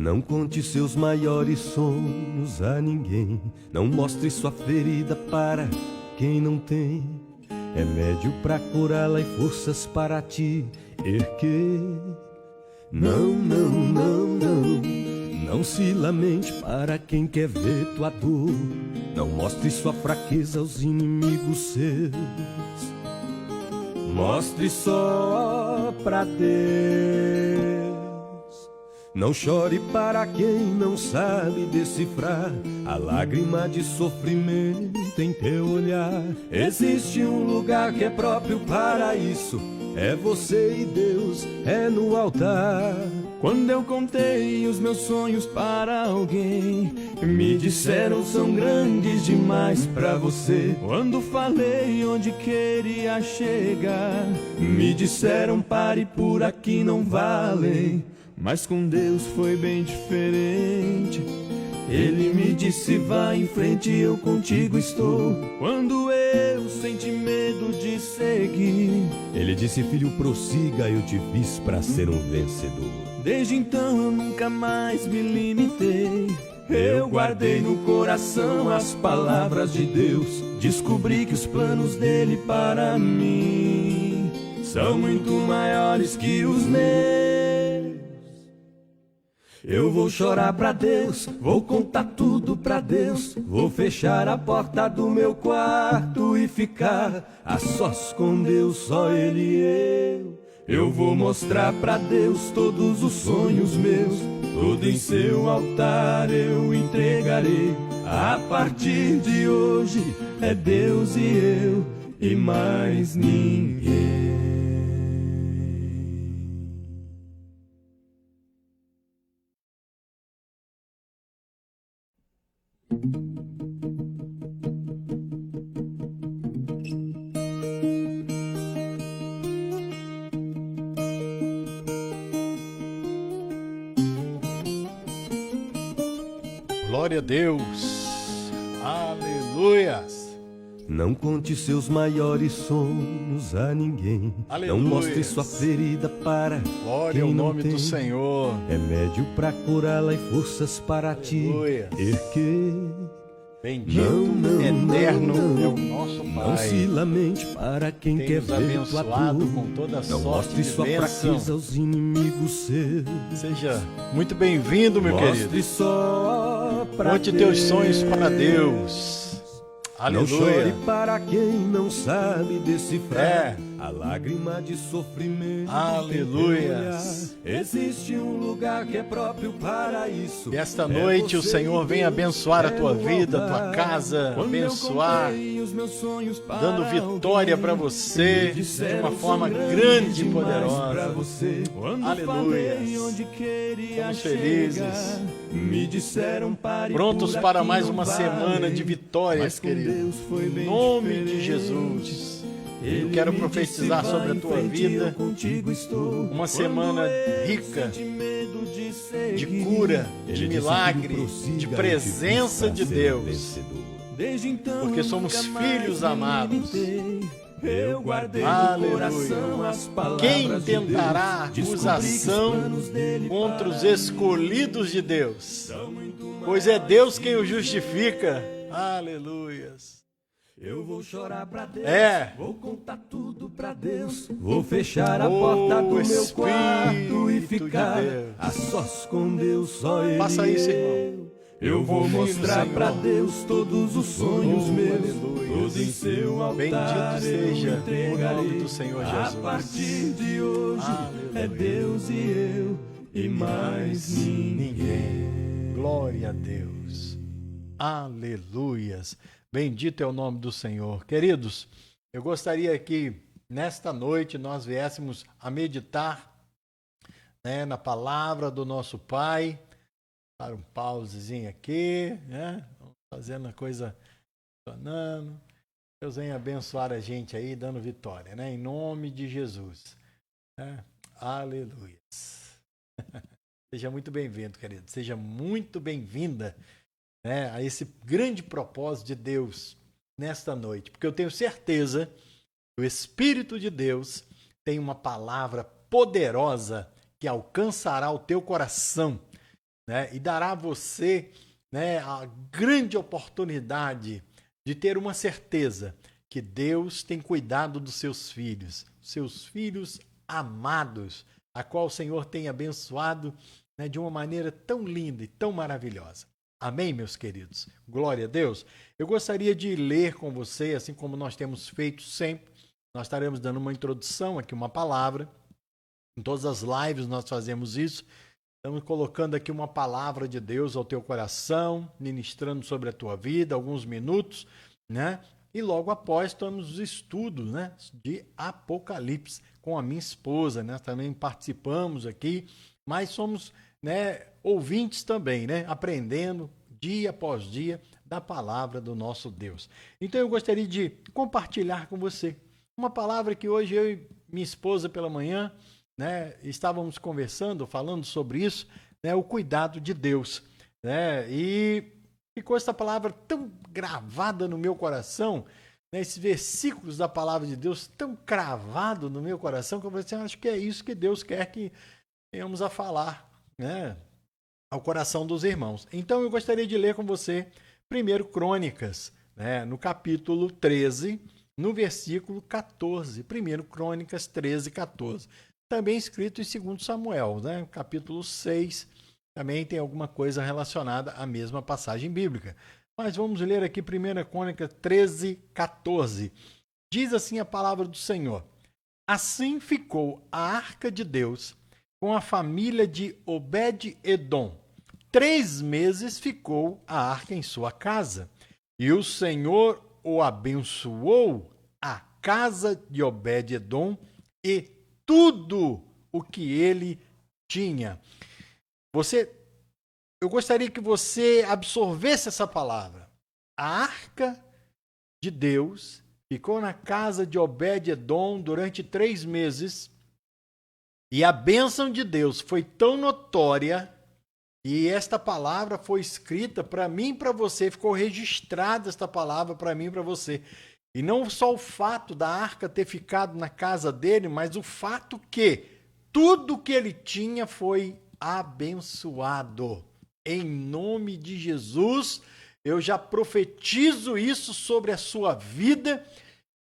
Não conte seus maiores sonhos a ninguém. Não mostre sua ferida para quem não tem remédio pra curá-la e forças para te erguer. Não, não, não, não. Não se lamente para quem quer ver tua dor. Não mostre sua fraqueza aos inimigos seus. Mostre só pra Deus. Não chore para quem não sabe decifrar a lágrima de sofrimento em teu olhar. Existe um lugar que é próprio para isso. É você e Deus, é no altar. Quando eu contei os meus sonhos para alguém, me disseram são grandes demais pra você. Quando falei onde queria chegar, me disseram pare por aqui, não vale. Mas com Deus foi bem diferente. Ele me disse vai em frente, eu contigo estou. Quando eu senti medo de seguir, Ele disse filho prossiga, eu te fiz pra ser um vencedor. desde então eu nunca mais me limitei. Eu guardei no coração as palavras de Deus. Descobri que os planos dele para mim são muito maiores que os meus. Eu vou chorar pra Deus, vou contar tudo pra Deus. Vou fechar a porta do meu quarto e ficar a sós com Deus, só Ele e eu. Eu vou mostrar pra Deus todos os sonhos meus. Tudo em seu altar eu entregarei. A partir de hoje é Deus e eu e mais ninguém. Glória a Deus, aleluias. Não conte seus maiores sonhos a ninguém. Aleluia. Não mostre sua ferida para Glória ao quem não nome tem do Senhor. remédio pra curá-la e forças para Aleluia. te erguer. Bendito, Não, eterno não, é o nosso Não se Pai. lamente para quem Tem quer nos ver tua abençoado dor. com toda Não sorte mostre de sua fraqueza bênção. aos inimigos seus. Seja muito bem-vindo, meu Mostre querido. só pra Conte teus sonhos para Deus. Não chore Aleluia. para quem não sabe decifrar É. a lágrima de sofrimento. Aleluias. Existe um lugar que é próprio para isso. E esta noite o Senhor vem abençoar a tua vida, a tua casa, abençoar, dando vitória para você de uma forma grande e poderosa. Aleluia. Somos felizes, prontos para mais uma semana de vitórias, querido. Em nome de Jesus. Eu quero profetizar sobre a tua vida uma semana rica de cura, de milagre, de presença de Deus, porque somos filhos amados. Aleluia. Quem tentará acusação contra os escolhidos de Deus? Pois é Deus quem o justifica. Aleluias. Eu vou chorar pra Deus, vou contar tudo pra Deus. Vou fechar a porta do meu quarto e ficar a sós com Deus, só Ele. Faça isso, irmão. Eu vou mostrar pra Deus todos os sonhos meus. Aleluia. Tudo em seu altar. Bendito seja eu o entregarei. nome do Senhor Jesus. A partir de hoje Aleluia. é Deus e eu e mais ninguém. Glória a Deus. Aleluias. Bendito é o nome do Senhor. Queridos, eu gostaria que nesta noite nós viéssemos a meditar, na palavra do nosso Pai. Dar um pausezinho aqui, Vamos fazendo a coisa funcionando. Deus venha abençoar a gente aí, dando vitória, em nome de Jesus. Aleluia. Seja muito bem-vindo, querido. Seja muito bem-vinda, a esse grande propósito de Deus nesta noite. Porque eu tenho certeza que o Espírito de Deus tem uma palavra poderosa que alcançará o teu coração né, e dará a você, né, a grande oportunidade de ter uma certeza que Deus tem cuidado dos seus filhos amados, a qual o Senhor tem abençoado, né, de uma maneira tão linda e tão maravilhosa. Amém, meus queridos? Glória a Deus. Eu gostaria de ler com você, assim como nós temos feito sempre. Nós estaremos dando uma introdução aqui, uma palavra. Em todas as lives nós fazemos isso. Estamos colocando aqui uma palavra de Deus ao teu coração, ministrando sobre a tua vida, alguns minutos, né? E logo após estamos nos estudos, né, de Apocalipse com a minha esposa, né? Também participamos aqui, mas somos, né, ouvintes também, né? Aprendendo dia após dia da palavra do nosso Deus. Então eu gostaria de compartilhar com você uma palavra que hoje eu e minha esposa pela manhã, né, estávamos conversando, falando sobre isso, né, o cuidado de Deus, né, e ficou essa palavra tão gravada no meu coração, né, esses versículos da palavra de Deus tão cravados no meu coração, que eu falei assim, acho que é isso que Deus quer que tenhamos a falar, né, ao coração dos irmãos. Então eu gostaria de ler com você 1 Crônicas, né, no capítulo 13, no versículo 14, 1 Crônicas 13, 14. Também escrito em 2 Samuel, né? Capítulo 6, também tem alguma coisa relacionada à mesma passagem bíblica. Mas vamos ler aqui 1 Crônicas 13, 14. Diz assim a palavra do Senhor. Assim ficou a arca de Deus com a família de Obed-Edom. 3 meses ficou a arca em sua casa, e o Senhor o abençoou, a casa de Obed-Edom e tudo o que ele tinha. Eu gostaria que você absorvesse essa palavra. A arca de Deus ficou na casa de Obed-Edom durante 3 meses e a bênção de Deus foi tão notória e esta palavra foi escrita para mim e para você, ficou registrada esta palavra para mim e para você. E não só o fato da arca ter ficado na casa dele, mas o fato que tudo que ele tinha foi abençoado. Em nome de Jesus, eu já profetizo isso sobre a sua vida,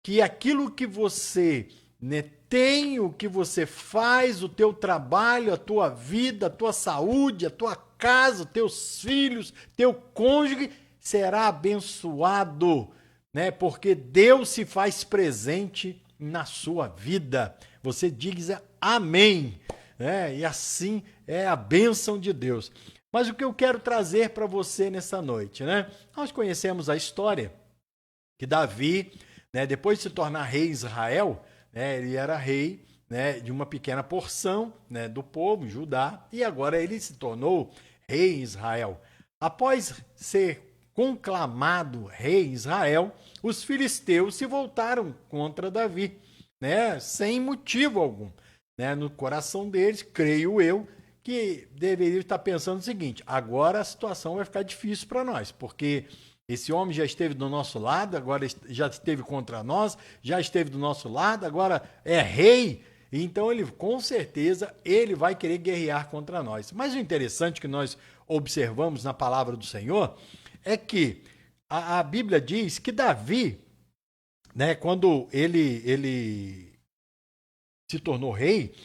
que aquilo que você, né, tem, o que você faz, o teu trabalho, a tua vida, a tua saúde, a tua casa, teus filhos, teu cônjuge, será abençoado, né? Porque Deus se faz presente na sua vida. Você diz amém, né? E assim é a bênção de Deus. Mas o que eu quero trazer para você nessa noite, né? Nós conhecemos a história que Davi, né, depois de se tornar rei de Israel, né, ele era rei, né, de uma pequena porção, né, do povo, Judá, e agora ele se tornou rei em Israel. Após ser conclamado rei em Israel, os filisteus se voltaram contra Davi, né, sem motivo algum. Né, no coração deles, creio eu, que deveria estar pensando o seguinte, agora a situação vai ficar difícil para nós, porque esse homem já esteve do nosso lado, agora já esteve contra nós, já esteve do nosso lado, agora é rei, então ele com certeza ele vai querer guerrear contra nós. Mas o interessante que nós observamos na palavra do Senhor é que a Bíblia diz que Davi, né, quando ele se tornou rei,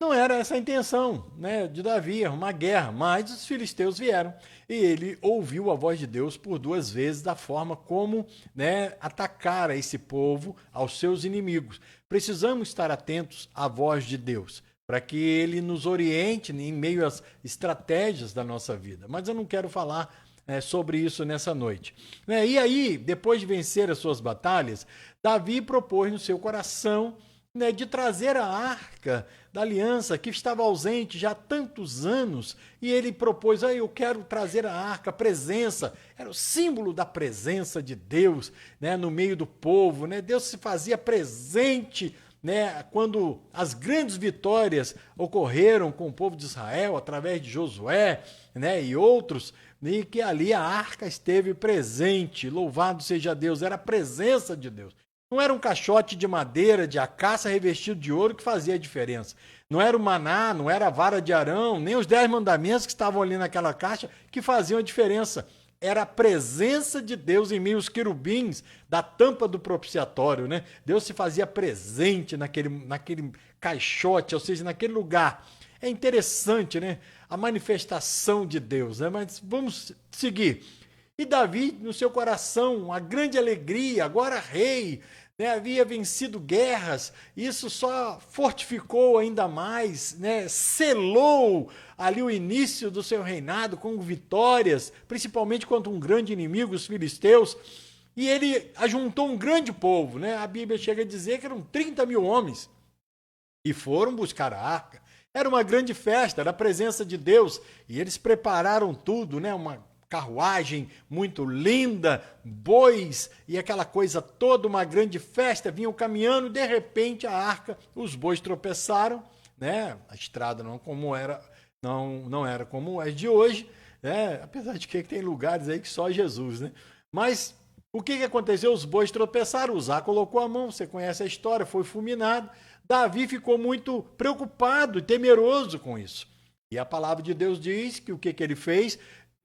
não era essa a intenção, né, de Davi, arrumar guerra, mas os filisteus vieram e ele ouviu a voz de Deus por 2 vezes da forma como, né, atacar esse povo aos seus inimigos. Precisamos estar atentos à voz de Deus para que ele nos oriente em meio às estratégias da nossa vida. Mas eu não quero falar sobre isso nessa noite. E aí, depois de vencer as suas batalhas, Davi propôs no seu coração, né, de trazer a arca da aliança que estava ausente já há tantos anos, e ele propôs, eu quero trazer a arca, a presença, era o símbolo da presença de Deus, né, no meio do povo, né? Deus se fazia presente, né, quando as grandes vitórias ocorreram com o povo de Israel, através de Josué, né, e outros, e que ali a arca esteve presente, louvado seja Deus, era a presença de Deus. Não era um caixote de madeira, de acácia revestido de ouro que fazia a diferença. Não era o maná, não era a vara de Arão, nem os 10 mandamentos que estavam ali naquela caixa que faziam a diferença. Era a presença de Deus em meio aos querubins da tampa do propiciatório, né? Deus se fazia presente naquele caixote, ou seja, naquele lugar. É interessante, né? A manifestação de Deus, né? Mas vamos seguir. E Davi, no seu coração, a grande alegria, agora rei, né? Havia vencido guerras, isso só fortificou ainda mais, né? Selou ali o início do seu reinado com vitórias, principalmente contra um grande inimigo, os filisteus, e ele ajuntou um grande povo, né? A Bíblia chega a dizer que eram 30 mil homens, e foram buscar a arca. Era uma grande festa, era a presença de Deus, e eles prepararam tudo, né? Uma carruagem muito linda, bois e aquela coisa toda, uma grande festa, vinham caminhando, de repente a arca, os bois tropeçaram, né? A estrada não era como é de hoje, né? Apesar de que tem lugares aí que só Jesus, né? Mas o que aconteceu? Os bois tropeçaram, Uzá colocou a mão, você conhece a história, foi fulminado. Davi ficou muito preocupado e temeroso com isso. E a palavra de Deus diz que o que ele fez?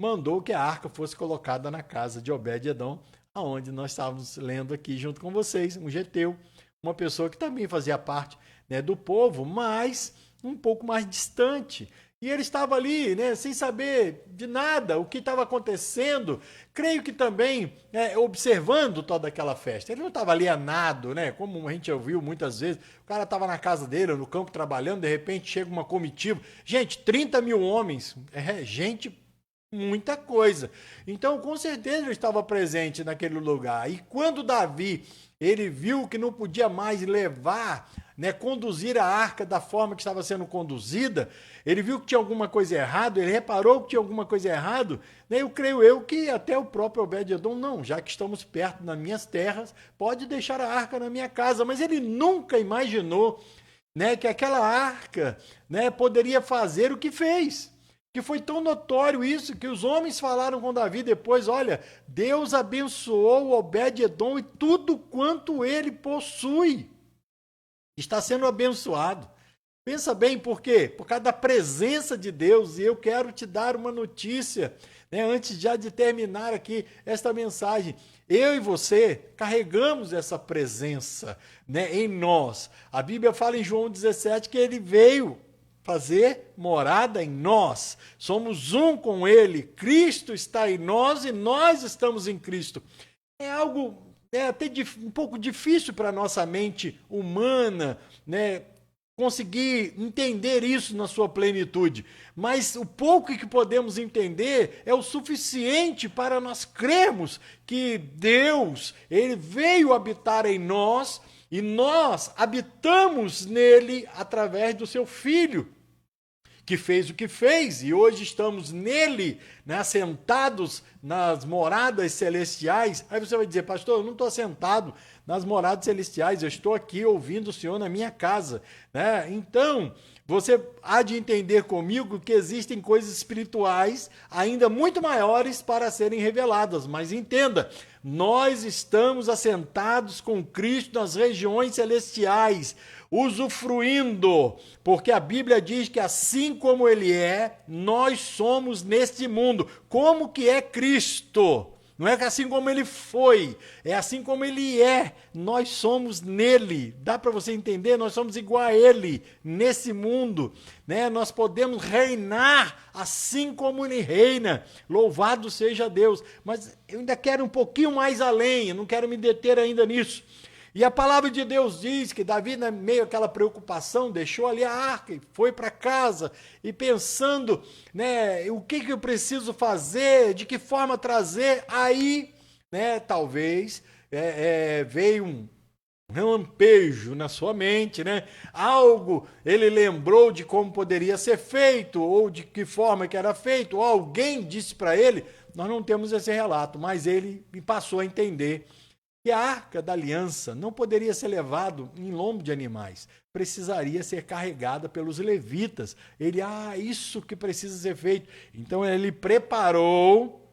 Mandou que a arca fosse colocada na casa de Obed-edom, aonde nós estávamos lendo aqui junto com vocês, um geteu, uma pessoa que também fazia parte, né, do povo, mas um pouco mais distante. E ele estava ali, né, sem saber de nada, o que estava acontecendo, creio que também observando toda aquela festa. Ele não estava alienado, né, como a gente ouviu muitas vezes, o cara estava na casa dele, no campo trabalhando, de repente chega uma comitiva. Gente, 30 mil homens, gente, muita coisa. Então, com certeza, ele estava presente naquele lugar. E quando Davi, ele viu que não podia mais levar, né, conduzir a arca da forma que estava sendo conduzida, ele viu que tinha alguma coisa errada, ele reparou que tinha alguma coisa errada, né, eu creio que até o próprio Obed-edom, não, já que estamos perto das minhas terras, pode deixar a arca na minha casa. Mas ele nunca imaginou, né, que aquela arca, né, poderia fazer o que fez. Que foi tão notório isso, que os homens falaram com Davi depois, olha, Deus abençoou Obed-edom e tudo quanto ele possui está sendo abençoado. Pensa bem, por quê? Por causa da presença de Deus. E eu quero te dar uma notícia, né, antes já de terminar aqui esta mensagem. Eu e você carregamos essa presença, né, em nós. A Bíblia fala em João 17 que ele veio fazer morada em nós. Somos um com ele. Cristo está em nós e nós estamos em Cristo. É algo até um pouco difícil para a nossa mente humana, né, conseguir entender isso na sua plenitude. Mas o pouco que podemos entender é o suficiente para nós crermos que Deus, ele veio habitar em nós e nós habitamos nele através do seu Filho, que fez o que fez, e hoje estamos nele, né, assentados nas moradas celestiais. Aí você vai dizer, pastor, eu não estou assentado nas moradas celestiais, eu estou aqui ouvindo o Senhor na minha casa, né? Então, você há de entender comigo que existem coisas espirituais ainda muito maiores para serem reveladas, mas entenda, nós estamos assentados com Cristo nas regiões celestiais, usufruindo, porque a Bíblia diz que assim como ele é, nós somos neste mundo. Como que é Cristo? Não é assim como ele foi, é assim como ele é. Nós somos nele. Dá para você entender? Nós somos igual a ele nesse mundo, né? Nós podemos reinar assim como ele reina. Louvado seja Deus. Mas eu ainda quero um pouquinho mais além, eu não quero me deter ainda nisso. E a palavra de Deus diz que Davi, né, meio àquela preocupação, deixou ali a arca e foi para casa e pensando, né, o que eu preciso fazer, de que forma trazer. Aí, né, talvez veio um lampejo na sua mente, né? Algo ele lembrou de como poderia ser feito ou de que forma que era feito, ou alguém disse para ele. Nós não temos esse relato, mas ele me passou a entender que a arca da aliança não poderia ser levado em lombo de animais, precisaria ser carregada pelos levitas. Ele, isso que precisa ser feito. Então ele preparou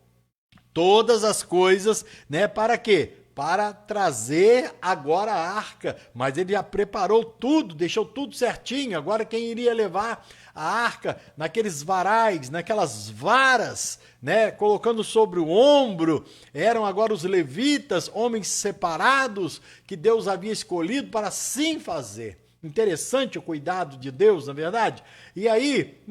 todas as coisas, né, para quê? para trazer agora a arca, mas ele já preparou tudo, deixou tudo certinho. Agora quem iria levar a arca naqueles varais, naquelas varas, né, colocando sobre o ombro, eram agora os levitas, homens separados que Deus havia escolhido para assim fazer. Interessante o cuidado de Deus, na verdade. E aí,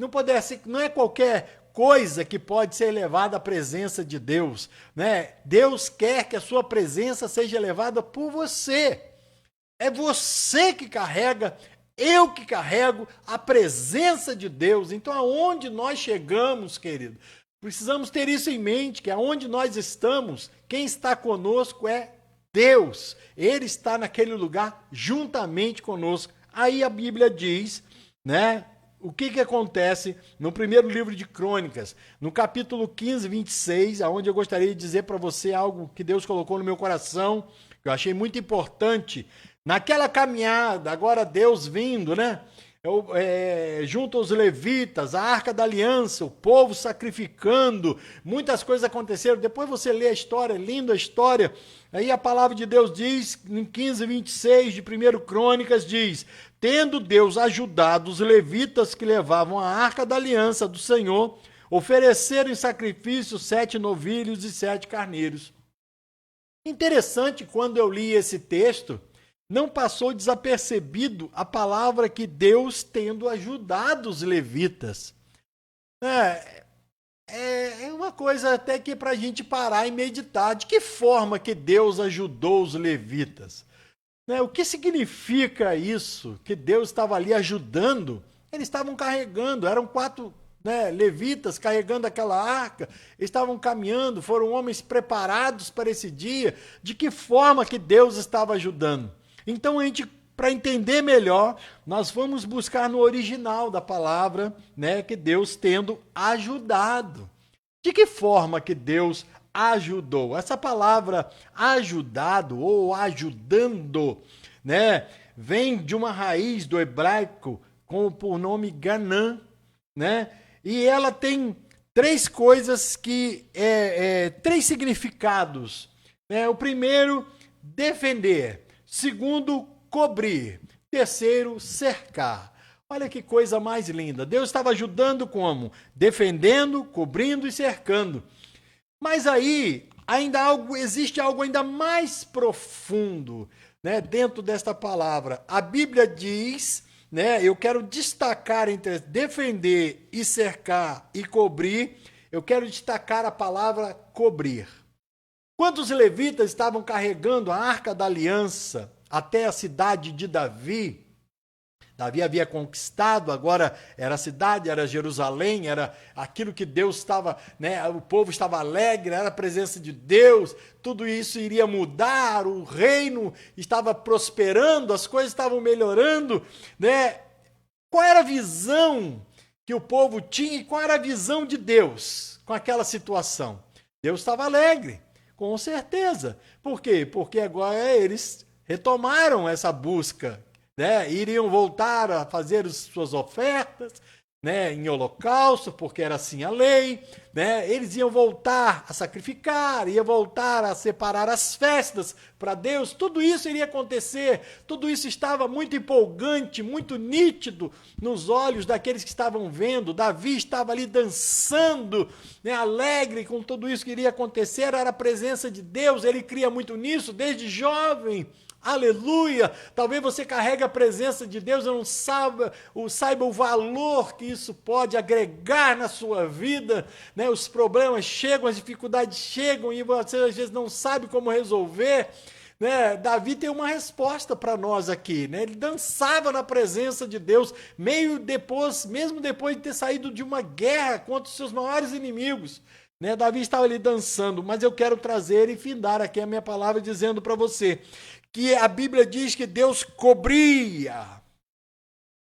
não é qualquer coisa que pode ser levada à presença de Deus, né? Deus quer que a sua presença seja levada por você. É você que carrega, eu que carrego a presença de Deus. Então, aonde nós chegamos, querido, precisamos ter isso em mente, que aonde nós estamos, quem está conosco é Deus. Ele está naquele lugar juntamente conosco. Aí a Bíblia diz, né? O que acontece no primeiro livro de Crônicas, no capítulo 15, 26, onde eu gostaria de dizer para você algo que Deus colocou no meu coração, que eu achei muito importante. Naquela caminhada, agora Deus vindo, né? Junto aos levitas, a Arca da Aliança, o povo sacrificando, muitas coisas aconteceram. Depois você lê a história, linda a história. Aí a palavra de Deus diz, em 15, 26 de 1 Crônicas, diz: tendo Deus ajudado os levitas que levavam a Arca da Aliança do Senhor, ofereceram em sacrifício 7 novilhos e 7 carneiros. Interessante, quando eu li esse texto, não passou desapercebido a palavra que Deus tendo ajudado os levitas. É uma coisa até que para a gente parar e meditar. De que forma que Deus ajudou os levitas? O que significa isso? Que Deus estava ali ajudando? Eles estavam carregando, eram 4 levitas carregando aquela arca, estavam caminhando, foram homens preparados para esse dia. De que forma que Deus estava ajudando? Então, para entender melhor, nós vamos buscar no original da palavra, que Deus tendo ajudado. De que forma que Deus ajudou? Essa palavra ajudado ou ajudando, vem de uma raiz do hebraico por nome ganã, e ela tem 3 coisas que 3 significados. O primeiro, defender. Segundo, cobrir. Terceiro, cercar. Olha que coisa mais linda. Deus estava ajudando como? Defendendo, cobrindo e cercando. Mas aí, existe algo ainda mais profundo, dentro desta palavra. A Bíblia diz, eu quero destacar entre defender e cercar e cobrir, eu quero destacar a palavra cobrir. Quando os levitas estavam carregando a Arca da Aliança até a cidade de Davi, Davi havia conquistado, agora era a cidade, era Jerusalém, era aquilo que Deus estava, o povo estava alegre, era a presença de Deus, tudo isso iria mudar, o reino estava prosperando, as coisas estavam melhorando, Qual era a visão que o povo tinha e qual era a visão de Deus com aquela situação? Deus estava alegre. Com certeza. Por quê? Porque agora eles retomaram essa busca, iriam voltar a fazer as suas ofertas, em holocausto, porque era assim a lei, eles iam voltar a sacrificar, iam voltar a separar as festas para Deus, tudo isso iria acontecer, tudo isso estava muito empolgante, muito nítido nos olhos daqueles que estavam vendo. Davi estava ali dançando, alegre com tudo isso que iria acontecer, era a presença de Deus, ele cria muito nisso desde jovem. Aleluia! Talvez você carregue a presença de Deus e não saiba o valor que isso pode agregar na sua vida. Os problemas chegam, as dificuldades chegam e você às vezes não sabe como resolver. Davi tem uma resposta para nós aqui. Ele dançava na presença de Deus, mesmo depois de ter saído de uma guerra contra os seus maiores inimigos. Davi estava ali dançando, mas eu quero trazer e findar aqui a minha palavra dizendo para você que a Bíblia diz que Deus cobria.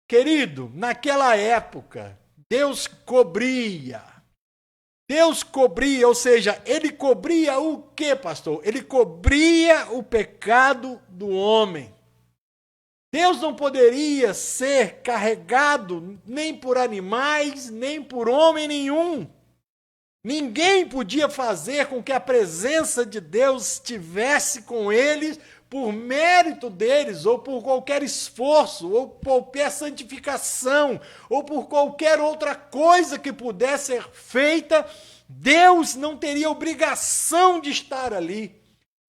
Querido, naquela época, Deus cobria. Deus cobria, ou seja, ele cobria o quê, pastor? Ele cobria o pecado do homem. Deus não poderia ser carregado nem por animais, nem por homem nenhum. Ninguém podia fazer com que a presença de Deus estivesse com eles por mérito deles, ou por qualquer esforço, ou qualquer santificação, ou por qualquer outra coisa que pudesse ser feita. Deus não teria obrigação de estar ali.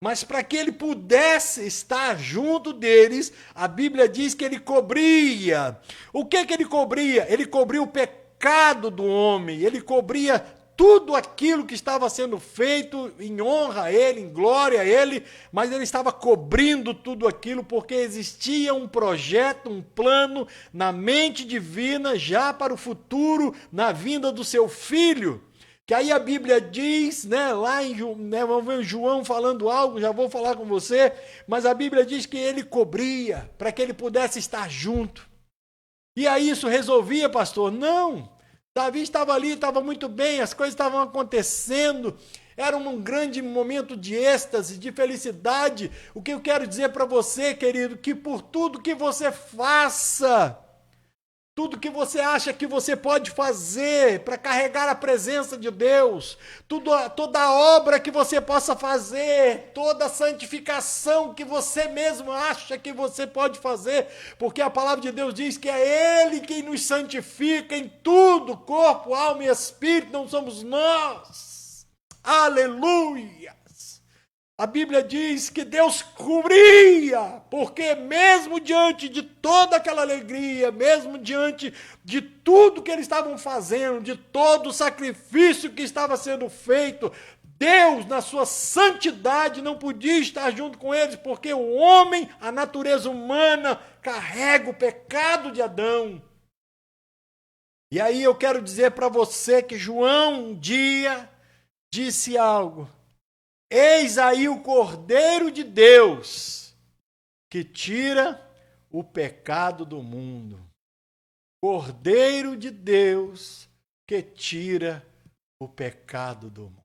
Mas para que ele pudesse estar junto deles, a Bíblia diz que ele cobria. O que ele cobria? Ele cobria o pecado do homem, ele cobria tudo aquilo que estava sendo feito em honra a ele, em glória a ele, mas ele estava cobrindo tudo aquilo porque existia um projeto, um plano na mente divina já para o futuro, na vinda do seu filho. Que aí a Bíblia diz, lá em vamos ver João falando algo, já vou falar com você, mas a Bíblia diz que ele cobria para que ele pudesse estar junto. E aí isso resolvia, pastor? Não. Davi estava ali, estava muito bem, as coisas estavam acontecendo, era um grande momento de êxtase, de felicidade. O que eu quero dizer para você, querido, que por tudo que você faça, tudo que você acha que você pode fazer para carregar a presença de Deus, toda a obra que você possa fazer, toda a santificação que você mesmo acha que você pode fazer, porque a palavra de Deus diz que é Ele quem nos santifica em tudo, corpo, alma e espírito, não somos nós. Aleluia! A Bíblia diz que Deus cobria, porque mesmo diante de toda aquela alegria, mesmo diante de tudo que eles estavam fazendo, de todo o sacrifício que estava sendo feito, Deus, na sua santidade, não podia estar junto com eles, porque o homem, a natureza humana, carrega o pecado de Adão. E aí eu quero dizer para você que João um dia disse algo. Eis aí o Cordeiro de Deus, que tira o pecado do mundo. Cordeiro de Deus, que tira o pecado do mundo.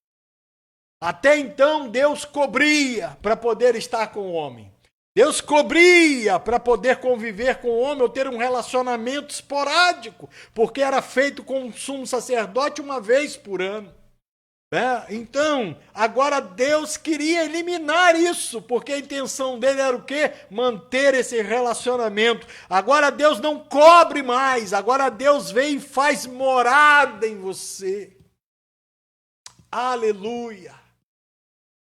Até então, Deus cobria para poder estar com o homem. Deus cobria para poder conviver com o homem ou ter um relacionamento esporádico, porque era feito com um sumo sacerdote uma vez por ano. Então, agora Deus queria eliminar isso, porque a intenção dele era o quê? Manter esse relacionamento. Agora Deus não cobre mais, agora Deus vem e faz morada em você. Aleluia!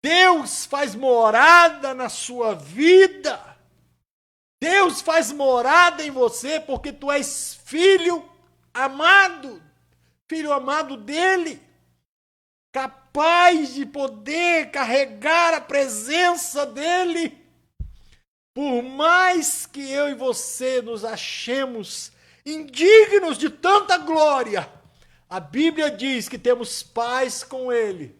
Deus faz morada na sua vida. Deus faz morada em você porque tu és filho amado dele. Capaz de poder carregar a presença dele. Por mais que eu e você nos achemos indignos de tanta glória, a Bíblia diz que temos paz com ele.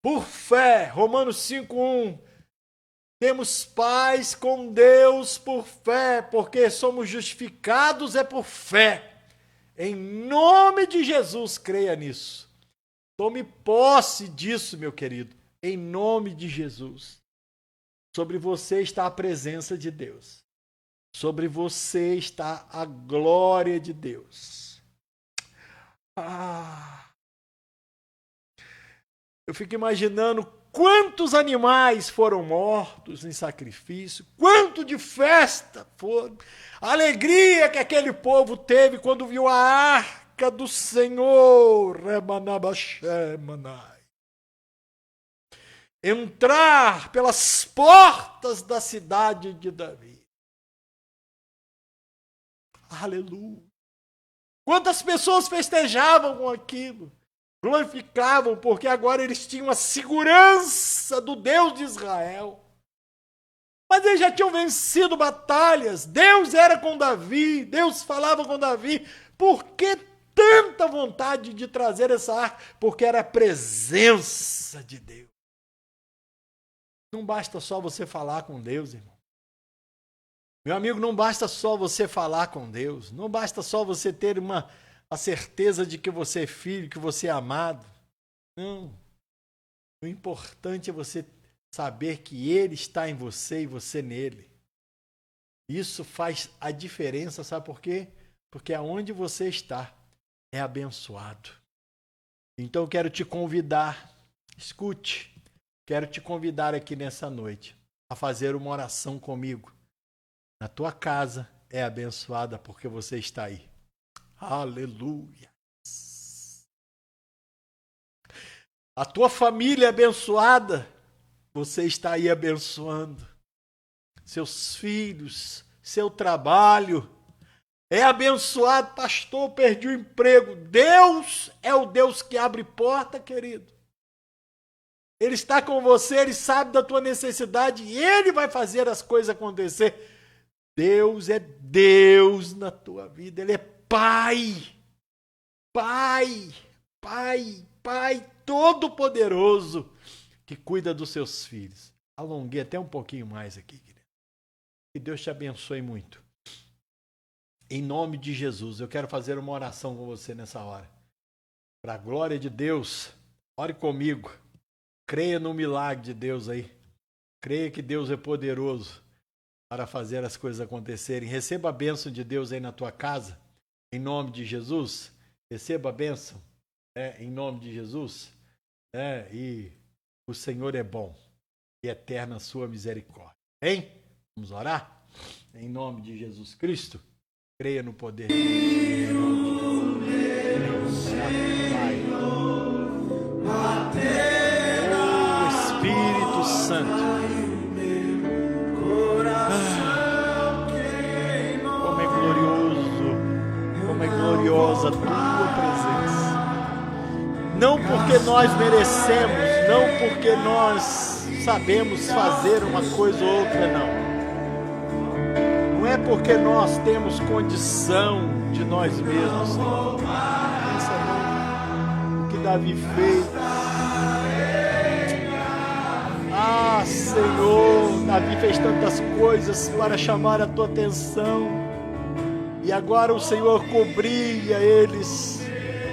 Por fé, Romanos 5:1, temos paz com Deus por fé, porque somos justificados por fé. Em nome de Jesus, creia nisso. Tome posse disso, meu querido, em nome de Jesus. Sobre você está a presença de Deus. Sobre você está a glória de Deus. Eu fico imaginando quantos animais foram mortos em sacrifício, quanto de festa foram, a alegria que aquele povo teve quando viu a arca do Senhor, entrar pelas portas da cidade de Davi. Aleluia! Quantas pessoas festejavam com aquilo, glorificavam, porque agora eles tinham a segurança do Deus de Israel. Mas eles já tinham vencido batalhas, Deus era com Davi, Deus falava com Davi. Por que tanta vontade de trazer essa arca? Porque era a presença de Deus. Não basta só você falar com Deus, irmão. Meu amigo, não basta só você falar com Deus. Não basta só você ter a certeza de que você é filho, que você é amado. Não. O importante é você saber que Ele está em você e você nele. Isso faz a diferença, sabe por quê? Porque aonde você está é abençoado. Então eu quero te convidar, escute, quero te convidar aqui nessa noite a fazer uma oração comigo. A tua casa é abençoada porque você está aí. Aleluia. A tua família é abençoada, você está aí abençoando. Seus filhos, seu trabalho é abençoado. Pastor, perdi o emprego. Deus é o Deus que abre porta, querido. Ele está com você, Ele sabe da tua necessidade e Ele vai fazer as coisas acontecer. Deus é Deus na tua vida, Ele é Pai. Pai todo-poderoso que cuida dos seus filhos. Alonguei até um pouquinho mais aqui, querido. Que Deus te abençoe muito. Em nome de Jesus, eu quero fazer uma oração com você nessa hora. Para a glória de Deus, ore comigo. Creia no milagre de Deus aí. Creia que Deus é poderoso para fazer as coisas acontecerem. Receba a bênção de Deus aí na tua casa. Em nome de Jesus. Receba a bênção. Em nome de Jesus. E o Senhor é bom. E eterna a sua misericórdia. Hein? Vamos orar? Em nome de Jesus Cristo. Creia no poder de Deus. Pai. O Espírito Santo. Como é glorioso, como é gloriosa a tua presença. Não porque nós merecemos, não porque nós sabemos fazer uma coisa ou outra, não. Não é porque nós temos condição de nós mesmos, Senhor. Pensa no que Davi fez. Senhor, Davi fez tantas coisas para chamar a tua atenção. E agora o Senhor cobria eles,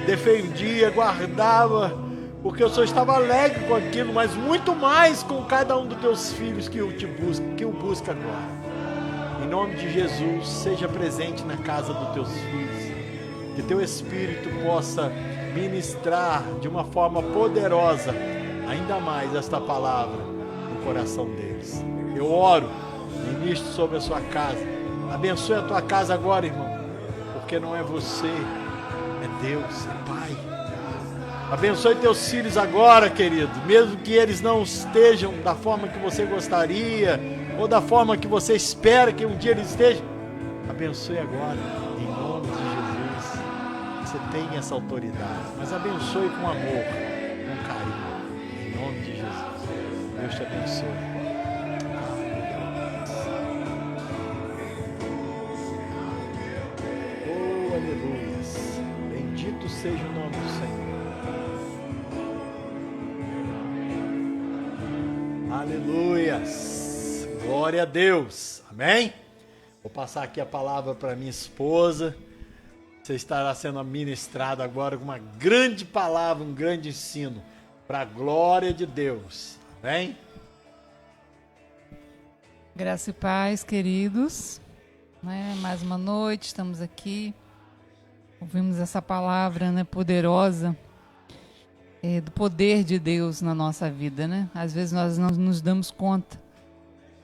defendia, guardava, porque o Senhor estava alegre com aquilo, mas muito mais com cada um dos teus filhos que o busca agora. Em nome de Jesus, seja presente na casa dos teus filhos. Que teu Espírito possa ministrar de uma forma poderosa, ainda mais esta palavra no coração deles. Eu oro, ministro sobre a sua casa. Abençoe a tua casa agora, irmão. Porque não é você, é Deus, é Pai. Abençoe teus filhos agora, querido. Mesmo que eles não estejam da forma que você gostaria, ou da forma que você espera que um dia eles estejam. Abençoe agora, em nome de Jesus. Você tem essa autoridade, mas abençoe com amor, com carinho, em nome de Jesus. Deus te abençoe. Oh, aleluia. Bendito seja o nome do Senhor. Aleluias. Glória a Deus. Amém? Vou passar aqui a palavra para minha esposa. Você estará sendo ministrado agora com uma grande palavra, um grande ensino para a glória de Deus. Amém? Graça e paz, queridos. Mais uma noite, estamos aqui. Ouvimos essa palavra, poderosa, do poder de Deus na nossa vida, Às vezes nós não nos damos conta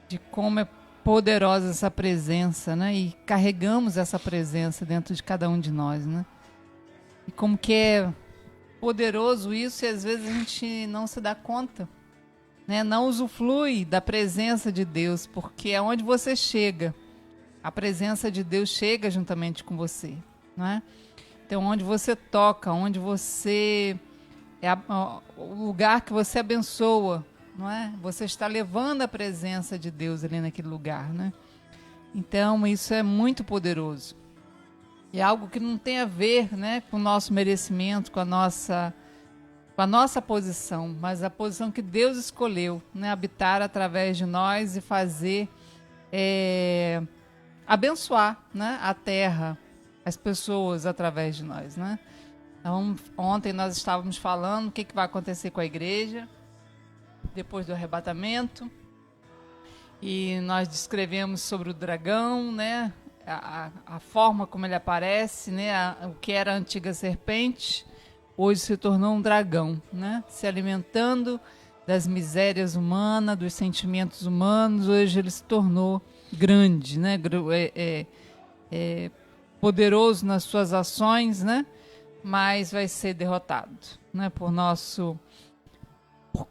de como é poderosa essa presença, E carregamos essa presença dentro de cada um de nós, E como que é poderoso isso e às vezes a gente não se dá conta, Não usufrui da presença de Deus, porque aonde você chega, a presença de Deus chega juntamente com você, Então, onde você toca, onde você o lugar que você abençoa, Você está levando a presença de Deus ali naquele lugar, Então, isso é muito poderoso. É algo que não tem a ver, com o nosso merecimento, com a nossa posição, mas a posição que Deus escolheu, habitar através de nós e fazer, abençoar, a terra, as pessoas através de nós, Então, ontem nós estávamos falando o que vai acontecer com a igreja depois do arrebatamento, e nós descrevemos sobre o dragão, a forma como ele aparece, o que era a antiga serpente, hoje se tornou um dragão, né? Se alimentando das misérias humanas, dos sentimentos humanos, hoje ele se tornou grande, né? Poderoso nas suas ações, né? Mas vai ser derrotado, né? Por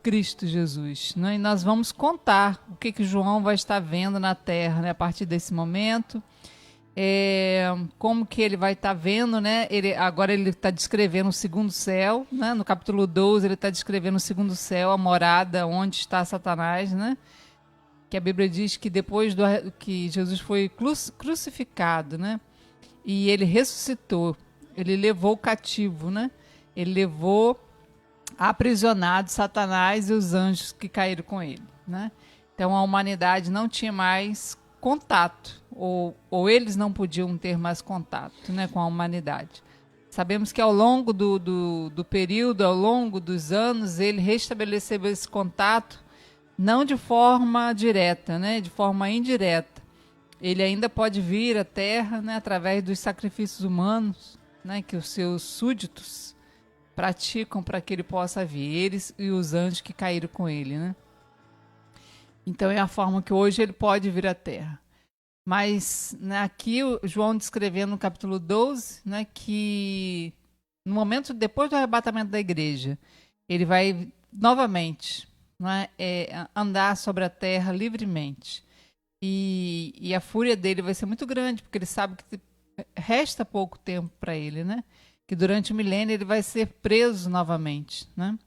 Cristo Jesus, né? E nós vamos contar o que João vai estar vendo na terra, né? A partir desse momento, como que ele vai estar vendo, né? Agora ele está descrevendo o segundo céu, né? No capítulo 12 ele está descrevendo o segundo céu, a morada onde está Satanás, né? Que a Bíblia diz que depois que Jesus foi crucificado, né? E ele ressuscitou, ele levou o cativo, né? Ele levou aprisionado Satanás e os anjos que caíram com ele, né? Então a humanidade não tinha mais contato, ou eles não podiam ter mais contato, né, com a humanidade. Sabemos que ao longo do período, ao longo dos anos, ele restabeleceu esse contato, não de forma direta, né, de forma indireta. Ele ainda pode vir à Terra, né, através dos sacrifícios humanos, né, que os seus súditos praticam para que ele possa vir, eles e os anjos que caíram com ele, né? Então é a forma que hoje ele pode vir à Terra. Mas, né, aqui o João descrevendo no capítulo 12, né, que no momento depois do arrebatamento da igreja, ele vai novamente, né, andar sobre a terra livremente. E a fúria dele vai ser muito grande, porque ele sabe que resta pouco tempo para ele, né? Que durante o milênio ele vai ser preso novamente, né?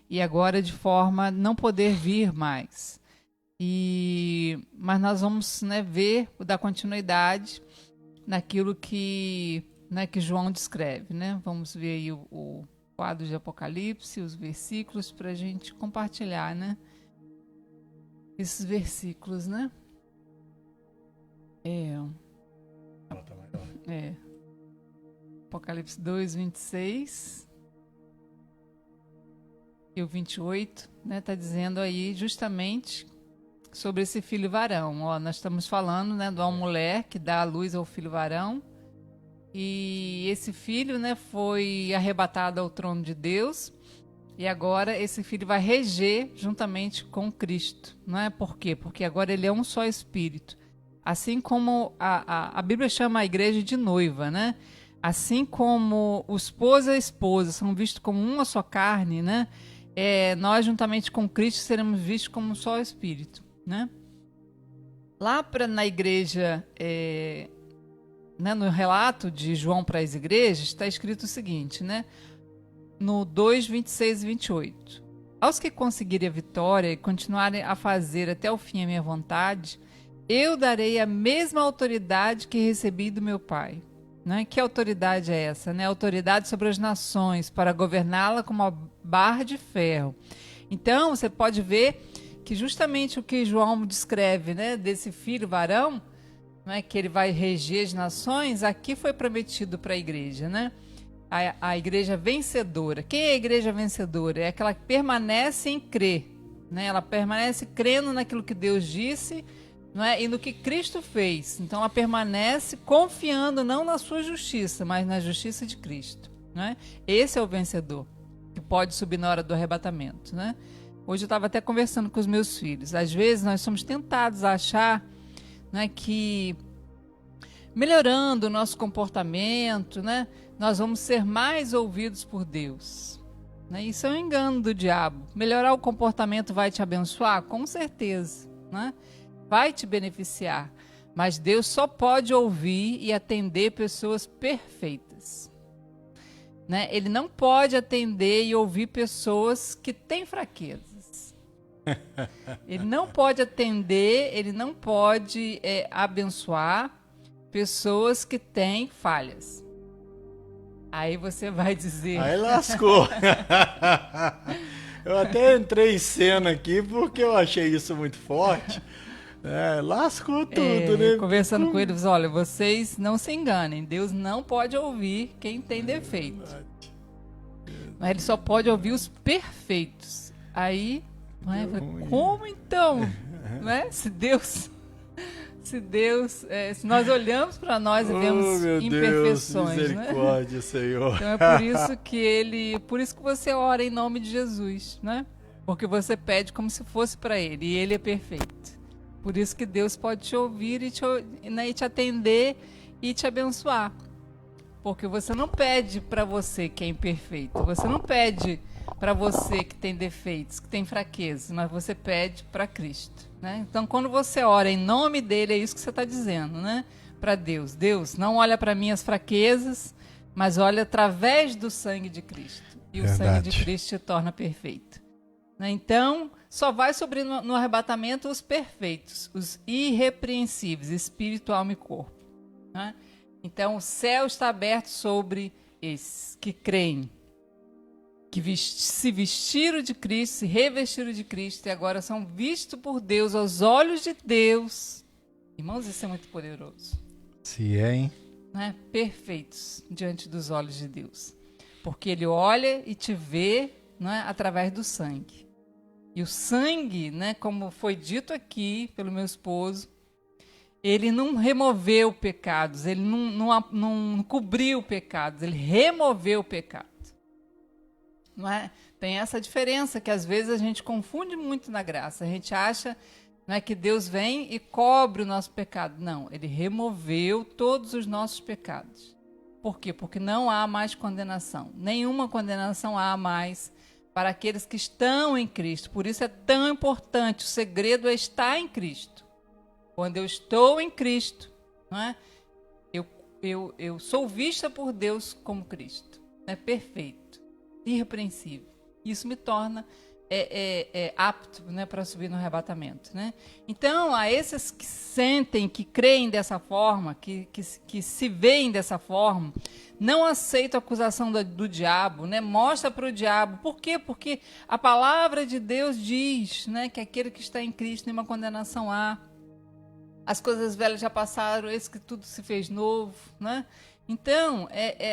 E agora de forma a não poder vir mais. Mas nós vamos, né, dar continuidade naquilo que João descreve, né? Vamos ver aí o quadro de Apocalipse, os versículos para a gente compartilhar, né? Esses versículos, né? Apocalipse 2, 26 e o 28, né? Tá dizendo aí justamente sobre esse filho varão. Ó, nós estamos falando, né, de uma mulher que dá a luz ao filho varão. E esse filho, né, foi arrebatado ao trono de Deus. E agora esse filho vai reger juntamente com Cristo. Não é? Por quê? Porque agora ele é um só espírito. Assim como a Bíblia chama a igreja de noiva, né? Assim como o esposo e a esposa são vistos como uma só carne, né? Nós, juntamente com Cristo, seremos vistos como um só espírito, né? Lá na igreja, né, no relato de João para as igrejas, está escrito o seguinte, né? No 2, 26 e 28. Aos que conseguirem a vitória e continuarem a fazer até o fim a minha vontade, eu darei a mesma autoridade que recebi do meu Pai. Né? Que autoridade é essa? Né? Autoridade sobre as nações, para governá-la com uma barra de ferro. Então, você pode ver que justamente o que João descreve, né, desse filho varão, né, que ele vai reger as nações, aqui foi prometido para a igreja, né? A igreja vencedora. Quem é a igreja vencedora? É aquela que permanece em crer, né? Ela permanece crendo naquilo que Deus disse, não é? E no que Cristo fez. Então ela permanece confiando não na sua justiça, mas na justiça de Cristo, não é? Esse é o vencedor, que pode subir na hora do arrebatamento, né? Hoje eu estava até conversando com os meus filhos. Às vezes nós somos tentados a achar, né, que melhorando o nosso comportamento, né, nós vamos ser mais ouvidos por Deus. Né? Isso é um engano do diabo. Melhorar o comportamento vai te abençoar? Com certeza, né? Vai te beneficiar. Mas Deus só pode ouvir e atender pessoas perfeitas. Né? Ele não pode atender e ouvir pessoas que têm fraquezas. Ele não pode atender, ele não pode abençoar pessoas que têm falhas. Aí você vai dizer... Aí lascou. Eu até entrei em cena aqui porque eu achei isso muito forte. Lascou tudo, né? Conversando com eles, olha, vocês não se enganem. Deus não pode ouvir quem tem defeito. Mas ele só pode ouvir os perfeitos. Aí, como então? Não é? Se se nós olhamos para nós e vemos meu imperfeições, Deus, né? misericórdia, Senhor. Então é por isso que você ora em nome de Jesus, né? Porque você pede como se fosse para Ele, e Ele é perfeito. Por isso que Deus pode te ouvir e te atender e te abençoar. Porque você não pede para você que é imperfeito, você não pede para você que tem defeitos, que tem fraquezas, mas você pede para Cristo, né? Então, quando você ora em nome dele, é isso que você está dizendo, né? Para Deus. Deus, não olha para minhas fraquezas, mas olha através do sangue de Cristo. E Verdade. o sangue de Cristo te torna perfeito. Né? Então, só vai sobre no arrebatamento os perfeitos, os irrepreensíveis, espírito, alma e corpo. Né? Então, o céu está aberto sobre esses que creem, que se vestiram de Cristo, se revestiram de Cristo e agora são vistos por Deus, aos olhos de Deus. Irmãos, isso é muito poderoso. Se é, hein? Né? Perfeitos diante dos olhos de Deus. Porque Ele olha e te vê, né, através do sangue. E o sangue, né, como foi dito aqui pelo meu esposo, ele não removeu pecados, ele não cobriu pecados, ele removeu o pecado. Não é? Tem essa diferença que às vezes a gente confunde muito na graça. A gente acha, não é, que Deus vem e cobre o nosso pecado. Não, ele removeu todos os nossos pecados. Por quê? Porque não há mais condenação. Nenhuma condenação há mais para aqueles que estão em Cristo. Por isso é tão importante. O segredo é estar em Cristo. Quando eu estou em Cristo, não é? eu sou vista por Deus como Cristo. É perfeito, irrepreensível. Isso me torna apto, né, para subir no arrebatamento. Né? Então, a esses que sentem, que creem dessa forma, que se veem dessa forma, não aceitam a acusação do diabo, né? Mostra para o diabo. Por quê? Porque a palavra de Deus diz, né, que aquele que está em Cristo nenhuma condenação há. As coisas velhas já passaram, eis que tudo se fez novo. Né? Então,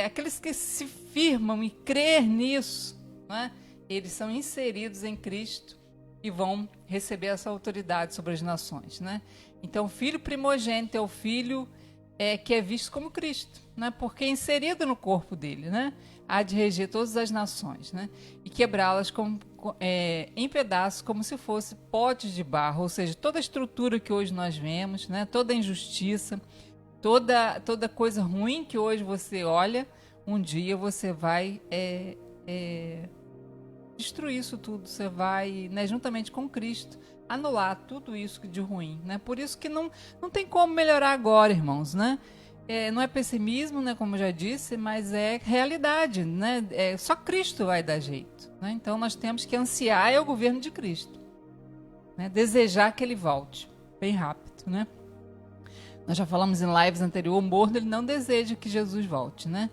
aqueles que se firmam e crer nisso, né, eles são inseridos em Cristo e vão receber essa autoridade sobre as nações. Né? Então, o filho primogênito é o filho que é visto como Cristo, né? Porque é inserido no corpo dele. Né? Há de reger todas as nações, né? E quebrá-las em pedaços como se fosse potes de barro, ou seja, toda a estrutura que hoje nós vemos, né? Toda a injustiça, toda coisa ruim que hoje você olha, um dia você vai destruir isso tudo, você vai, né, juntamente com Cristo, anular tudo isso de ruim. Né? Por isso que não tem como melhorar agora, irmãos, né? Não é pessimismo, né, como eu já disse, mas é realidade. Né? Só Cristo vai dar jeito. Né? Então nós temos que ansiar o governo de Cristo. Né? Desejar que ele volte bem rápido. Né? Nós já falamos em lives anteriores, o morno ele não deseja que Jesus volte. Né?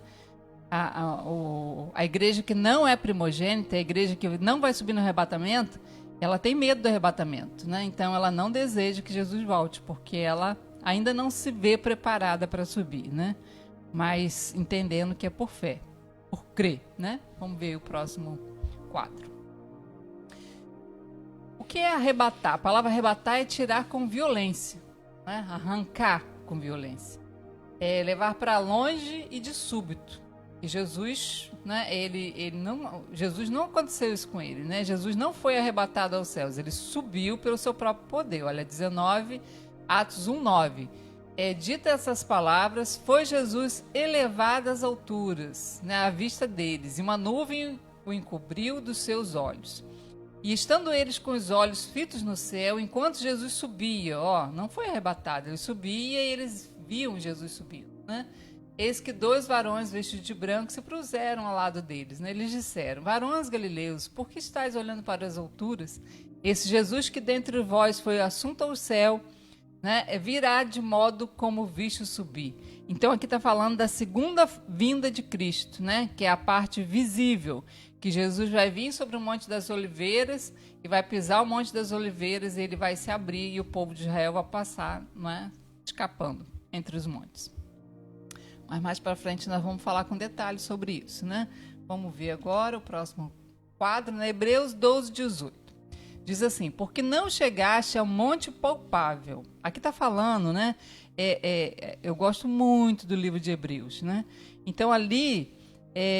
A igreja que não é primogênita, a igreja que não vai subir no arrebatamento, ela tem medo do arrebatamento. Né? Então ela não deseja que Jesus volte, porque ela ainda não se vê preparada para subir, né? Mas entendendo que é por fé, por crer, né? Vamos ver o próximo quadro. O que é arrebatar? A palavra arrebatar é tirar com violência, né? Arrancar com violência. É levar para longe e de súbito. E Jesus, né? Jesus não aconteceu isso com ele, né? Jesus não foi arrebatado aos céus, ele subiu pelo seu próprio poder. Olha, 19... Atos 1:9. Dita essas palavras, foi Jesus elevado às alturas, né, à vista deles, e uma nuvem o encobriu dos seus olhos. E estando eles com os olhos fitos no céu, enquanto Jesus subia, não foi arrebatado, ele subia e eles viam Jesus subindo. Né? Eis que 2 varões vestidos de branco se puseram ao lado deles. Né? Eles disseram: varões galileus, por que estáis olhando para as alturas? Esse Jesus que dentre vós foi assunto ao céu, né, virá de modo como visto subir. Então aqui está falando da segunda vinda de Cristo, né, que é a parte visível, que Jesus vai vir sobre o Monte das Oliveiras e vai pisar o Monte das Oliveiras e ele vai se abrir e o povo de Israel vai passar, né, escapando entre os montes. Mas mais para frente nós vamos falar com detalhes sobre isso. Né? Vamos ver agora o próximo quadro, né, Hebreus 12:18. Diz assim, porque não chegaste ao monte palpável. Aqui está falando, né? Eu gosto muito do livro de Hebreus, né? Então ali,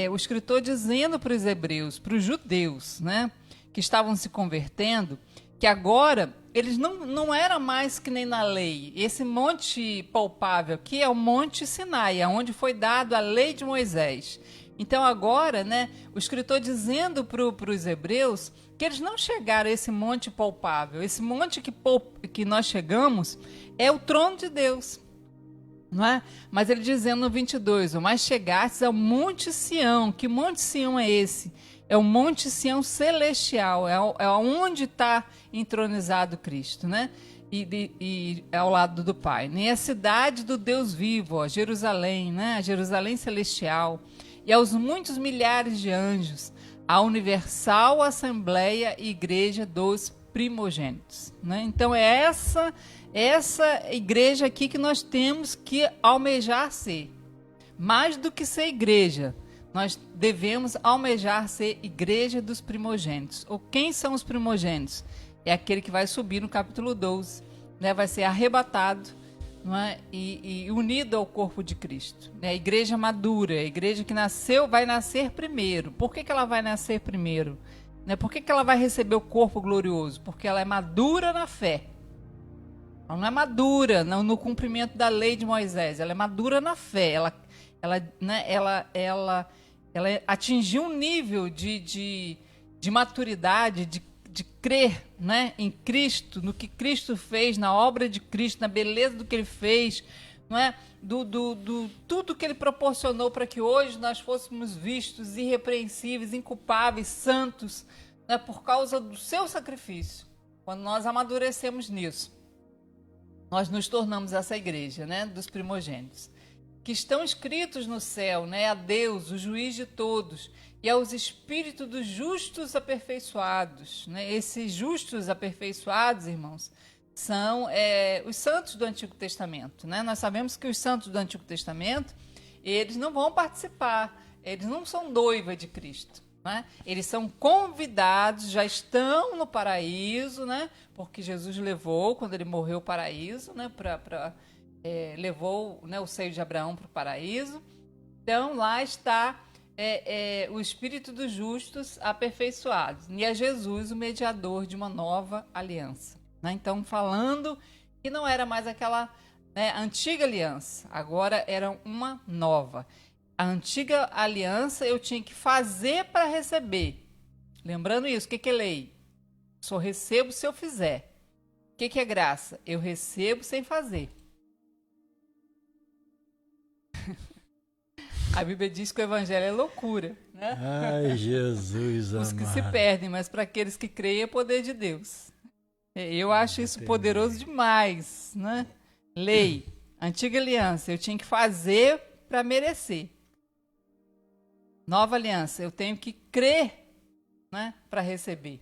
o escritor dizendo para os hebreus, para os judeus, né? Que estavam se convertendo, que agora eles não eram mais que nem na lei. Esse monte palpável aqui é o Monte Sinai, onde foi dado a lei de Moisés. Então agora, né, o escritor dizendo para os hebreus que eles não chegaram a esse monte palpável. Esse monte que nós chegamos é o trono de Deus. Não é? Mas ele dizendo no 22, mas chegastes ao Monte Sião. Que Monte Sião é esse? É o Monte Sião celestial, é onde está entronizado Cristo, né? E ao lado do Pai. Nem a cidade do Deus vivo, ó, Jerusalém, né? A Jerusalém celestial. E aos muitos milhares de anjos, a universal assembleia e igreja dos primogênitos, né? Então é essa igreja aqui que nós temos que almejar ser. Mais do que ser igreja, nós devemos almejar ser igreja dos primogênitos. Ou quem são os primogênitos? É aquele que vai subir no capítulo 12, né? Vai ser arrebatado, não é? E unido ao corpo de Cristo. É a igreja madura, a igreja que vai nascer primeiro. Por que ela vai nascer primeiro? Né? Por que ela vai receber o corpo glorioso? Porque ela é madura na fé. Ela não é madura no cumprimento da lei de Moisés, ela é madura na fé. Ela atingiu um nível de maturidade, de crer, né, em Cristo, no que Cristo fez, na obra de Cristo, na beleza do que ele fez, não é? Tudo que ele proporcionou para que hoje nós fôssemos vistos irrepreensíveis, inculpáveis, santos, né, por causa do seu sacrifício. Quando nós amadurecemos nisso, nós nos tornamos essa igreja, né, dos primogênitos, que estão escritos no céu, né, a Deus, o juiz de todos, e aos espíritos dos justos aperfeiçoados, né? Esses justos aperfeiçoados, irmãos, são os santos do Antigo Testamento, né? Nós sabemos que os santos do Antigo Testamento, eles não vão participar, eles não são noiva de Cristo, né? Eles são convidados, já estão no paraíso, né? Porque Jesus levou, quando ele morreu, o paraíso, né? Levou, né, o seio de Abraão para o paraíso. Então lá está o espírito dos justos aperfeiçoados, e é Jesus o mediador de uma nova aliança, né? Então falando que não era mais aquela, né, antiga aliança, agora era uma nova. A antiga aliança eu tinha que fazer para receber. Lembrando isso, o que é lei? Só recebo se eu fizer. O que é graça? Eu recebo sem fazer. A Bíblia diz que o evangelho é loucura, né? Ai, Jesus amado. Os que se perdem, mas para aqueles que creem é poder de Deus. Eu acho isso poderoso demais, né? Lei, antiga aliança, eu tinha que fazer para merecer. Nova aliança, eu tenho que crer, né, para receber.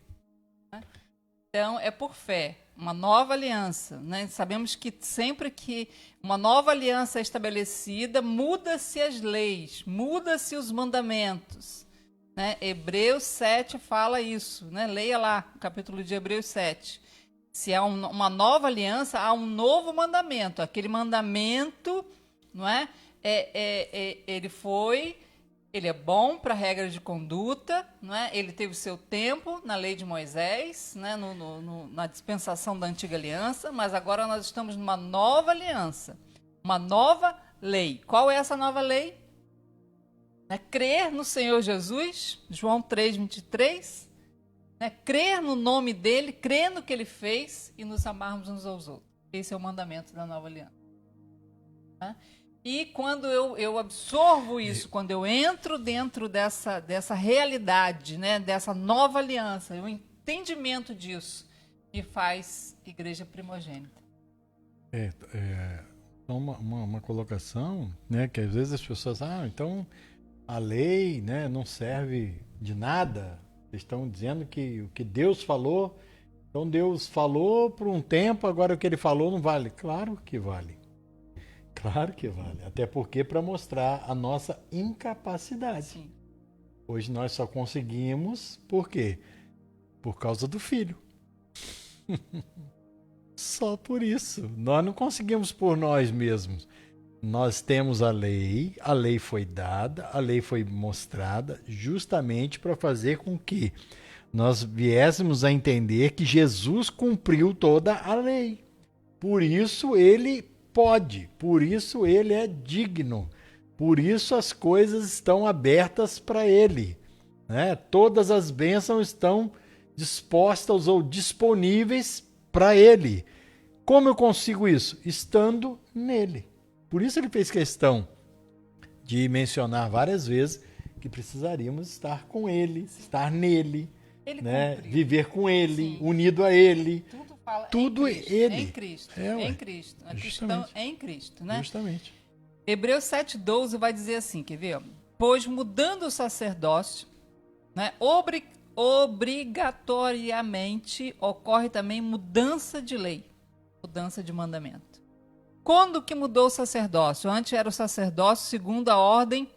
Então, é por fé. Uma nova aliança, né? Sabemos que sempre que uma nova aliança é estabelecida, muda-se as leis, muda-se os mandamentos, né? Hebreus 7 fala isso, né? Leia lá o capítulo de Hebreus 7. Se há uma nova aliança, há um novo mandamento. Aquele mandamento, não é? Ele é bom para regra de conduta, não é? Ele teve o seu tempo na lei de Moisés, né? Na dispensação da antiga aliança, mas agora nós estamos numa nova aliança, uma nova lei. Qual é essa nova lei? É crer no Senhor Jesus, João 3:23, né? Crer no nome dele, crer no que ele fez e nos amarmos uns aos outros. Esse é o mandamento da nova aliança, né? E quando eu absorvo isso, quando eu entro dentro dessa realidade, né, dessa nova aliança, o entendimento disso me faz igreja primogênita. Uma colocação, né, que às vezes as pessoas, então a lei, né, não serve de nada. Eles estão dizendo que o que Deus falou, então Deus falou por um tempo, agora o que ele falou não vale. Claro que vale. Claro que vale, até porque para mostrar a nossa incapacidade. Sim. Hoje nós só conseguimos, por quê? Por causa do Filho. Só por isso. Nós não conseguimos por nós mesmos. Nós temos a lei foi dada, a lei foi mostrada justamente para fazer com que nós viéssemos a entender que Jesus cumpriu toda a lei. Por isso ele pode, por isso ele é digno, por isso as coisas estão abertas para ele, né? Todas as bênçãos estão dispostas ou disponíveis para ele. Como eu consigo isso? Estando nele. Por isso ele fez questão de mencionar várias vezes que precisaríamos estar com ele, estar nele, né? Viver com ele, Sim. unido a ele. Tudo fala Tudo em Cristo, ele. Em Cristo. Em Cristo. A questão é em Cristo, né? Justamente. Hebreus 7,12 vai dizer assim, quer ver? Pois mudando o sacerdócio, né, obrigatoriamente ocorre também mudança de lei, mudança de mandamento. Quando que mudou o sacerdócio? Antes era o sacerdócio segundo a ordem,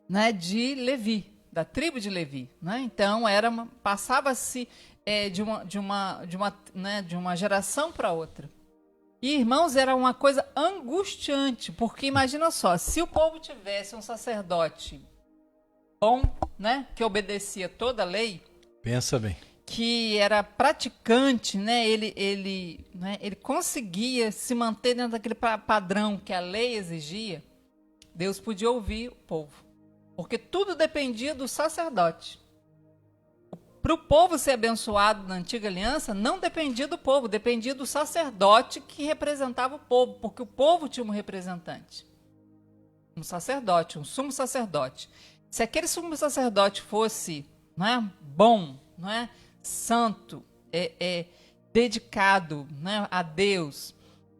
né, de Levi, da tribo de Levi, né? Então passava-se de uma geração para outra. E, irmãos, era uma coisa angustiante, porque imagina só, se o povo tivesse um sacerdote bom, né, que obedecia toda a lei, Pensa bem. que era praticante, né, ele conseguia se manter dentro daquele padrão que a lei exigia, Deus podia ouvir o povo, porque tudo dependia do sacerdote. Para o povo ser abençoado na antiga aliança, não dependia do povo, dependia do sacerdote que representava o povo, porque o povo tinha um representante, um sacerdote, um sumo sacerdote. Se aquele sumo sacerdote fosse, não é, bom, não é, santo, dedicado, né, a Deus,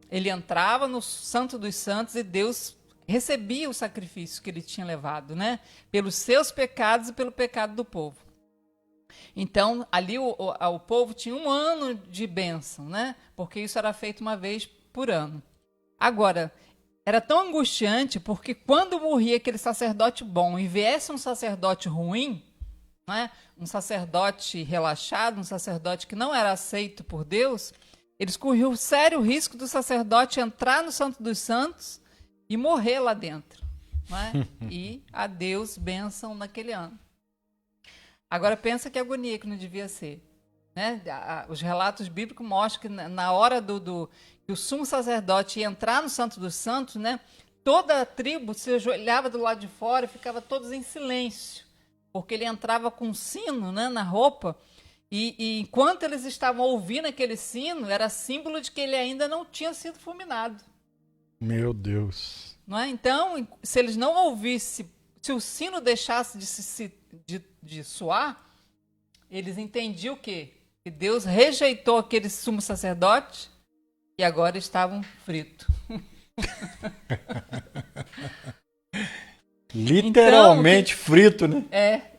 ele entrava no Santo dos Santos e Deus recebia o sacrifício que ele tinha levado, né, pelos seus pecados e pelo pecado do povo. Então, ali o povo tinha 1 ano de bênção, né, porque isso era feito uma vez por ano. Agora, era tão angustiante porque quando morria aquele sacerdote bom e viesse um sacerdote ruim, né, um sacerdote relaxado, um sacerdote que não era aceito por Deus, eles corriam o sério risco do sacerdote entrar no Santo dos Santos e morrer lá dentro, né, e a Deus bênção naquele ano. Agora pensa que agonia que não devia ser, né? Os relatos bíblicos mostram que na hora que o sumo sacerdote ia entrar no Santo dos Santos, né, toda a tribo se ajoelhava do lado de fora e ficava todos em silêncio, porque ele entrava com um sino, né, na roupa, e enquanto eles estavam ouvindo aquele sino, era símbolo de que ele ainda não tinha sido fulminado. Meu Deus. Não é? Então, se eles não ouvissem, se o sino deixasse de soar, eles entendiam o quê? Que Deus rejeitou aquele sumo sacerdote e agora estavam fritos. Literalmente então, frito, né?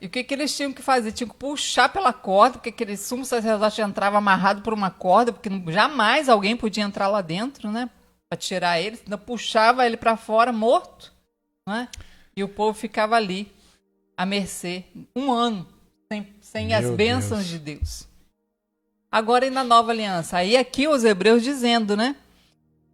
E o que eles tinham que fazer? Tinham que puxar pela corda, porque aquele sumo sacerdote entrava amarrado por uma corda, porque jamais alguém podia entrar lá dentro, né? Para tirar ele, ainda puxava ele para fora, morto, né? E o povo ficava ali, à mercê, 1 ano, sem as bênçãos de Deus. Agora, e na nova aliança? Aí aqui os hebreus dizendo, né?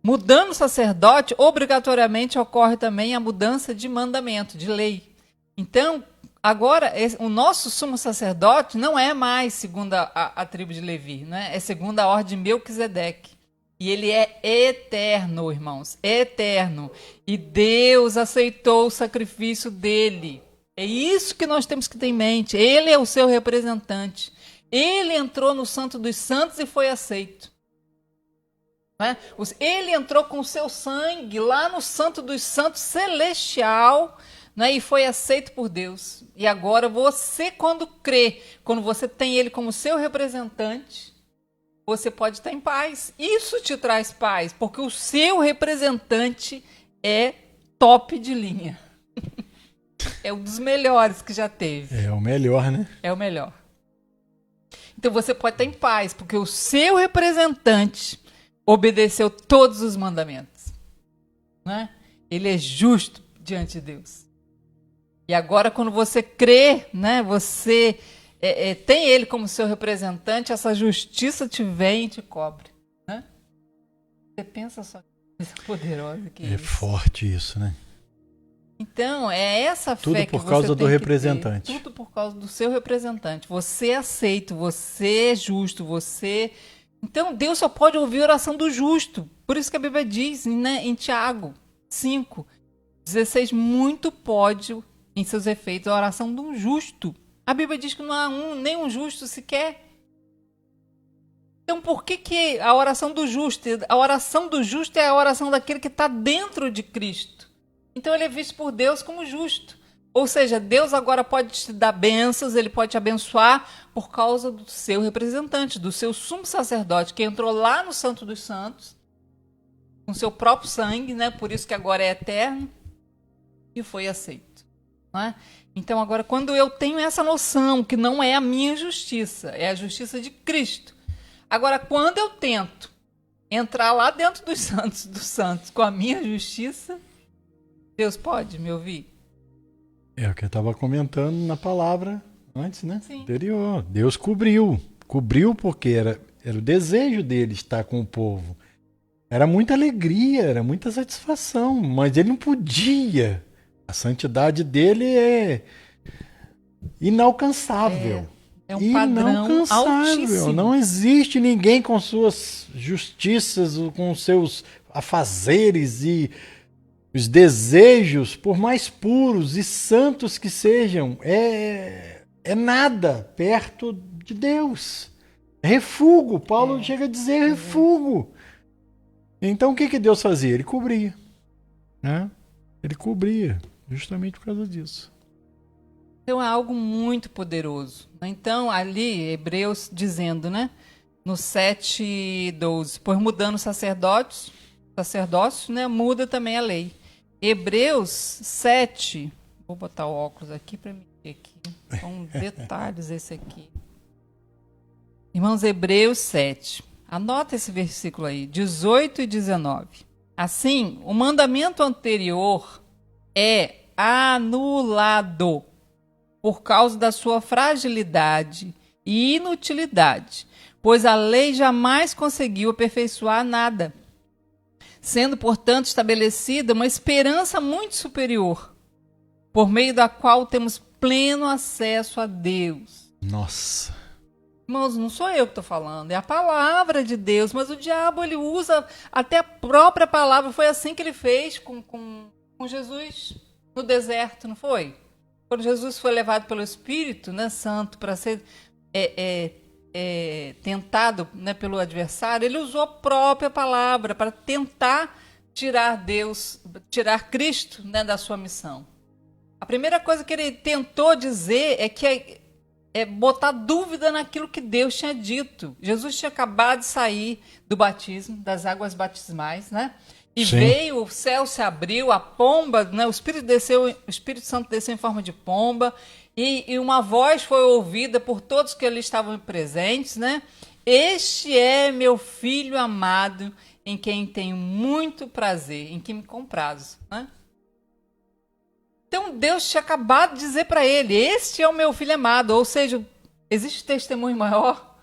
Mudando o sacerdote, obrigatoriamente ocorre também a mudança de mandamento, de lei. Então, agora, o nosso sumo sacerdote não é mais segundo a tribo de Levi, né? É segundo a ordem de Melquisedeque. E ele é eterno, irmãos, eterno. E Deus aceitou o sacrifício dele. É isso que nós temos que ter em mente. Ele é o seu representante. Ele entrou no Santo dos Santos e foi aceito. Né? Ele entrou com o seu sangue lá no Santo dos Santos celestial, né? E foi aceito por Deus. E agora você, quando crê, quando você tem ele como seu representante, você pode estar em paz. Isso te traz paz, porque o seu representante é top de linha. É um dos melhores que já teve. É o melhor, né? É o melhor. Então você pode estar em paz, porque o seu representante obedeceu todos os mandamentos. Né? Ele é justo diante de Deus. E agora, quando você crê, né, você tem ele como seu representante, essa justiça te vem e te cobre. Né? Você pensa só que coisa poderosa que é É isso. forte isso, né? Então, é essa Tudo fé que por você causa do tem que representante. ter. Tudo por causa do seu representante. Você é aceito, você é justo, você... Então, Deus só pode ouvir a oração do justo. Por isso que a Bíblia diz, né, em Tiago 5:16, muito pode, em seus efeitos, a oração de um justo. A Bíblia diz que não há nenhum justo sequer. Então, por que a oração do justo? A oração do justo é a oração daquele que está dentro de Cristo. Então, ele é visto por Deus como justo. Ou seja, Deus agora pode te dar bênçãos, ele pode te abençoar por causa do seu representante, do seu sumo sacerdote, que entrou lá no Santo dos Santos, com seu próprio sangue, né? Por isso que agora é eterno, e foi aceito. Não é? Então, agora, quando eu tenho essa noção, que não é a minha justiça, é a justiça de Cristo. Agora, quando eu tento entrar lá dentro dos santos com a minha justiça, Deus pode me ouvir? É o que eu estava comentando na palavra antes, né? Sim. Anterior. Deus cobriu. Cobriu porque era o desejo dele estar com o povo. Era muita alegria, era muita satisfação, mas ele não podia. A santidade dele é inalcançável. É um padrão altíssimo. Não existe ninguém com suas justiças, com seus afazeres e os desejos, por mais puros e santos que sejam, é nada perto de Deus. É refúgio. Paulo chega a dizer refúgio. Então o que Deus fazia? Ele cobria. Né? Ele cobria, justamente por causa disso. Então é algo muito poderoso. Então, ali, Hebreus dizendo, né? No 7:12, pois mudando sacerdócio, né? Muda também a lei. Hebreus 7, vou botar o óculos aqui para mim ver aqui. São detalhes esse aqui. Irmãos, Hebreus 7. Anota esse versículo aí, 18 e 19. Assim, o mandamento anterior é anulado por causa da sua fragilidade e inutilidade, pois a lei jamais conseguiu aperfeiçoar nada, sendo, portanto, estabelecida uma esperança muito superior, por meio da qual temos pleno acesso a Deus. Nossa. Irmãos, não sou eu que estou falando, é a palavra de Deus, mas o diabo ele usa até a própria palavra. Foi assim que ele fez com Jesus no deserto, não foi? Quando Jesus foi levado pelo Espírito, né, Santo para ser tentado, né, pelo adversário, ele usou a própria palavra para tentar tirar Cristo, né, da sua missão. A primeira coisa que ele tentou dizer é botar dúvida naquilo que Deus tinha dito. Jesus tinha acabado de sair do batismo, das águas batismais, né? E Sim. veio, o céu se abriu, a pomba, né? O Espírito Santo desceu em forma de pomba, e uma voz foi ouvida por todos que ali estavam presentes, né? Este é meu filho amado, em quem tenho muito prazer, em quem me comprazo, né? Então Deus tinha acabado de dizer para ele, este é o meu filho amado, ou seja, existe testemunho maior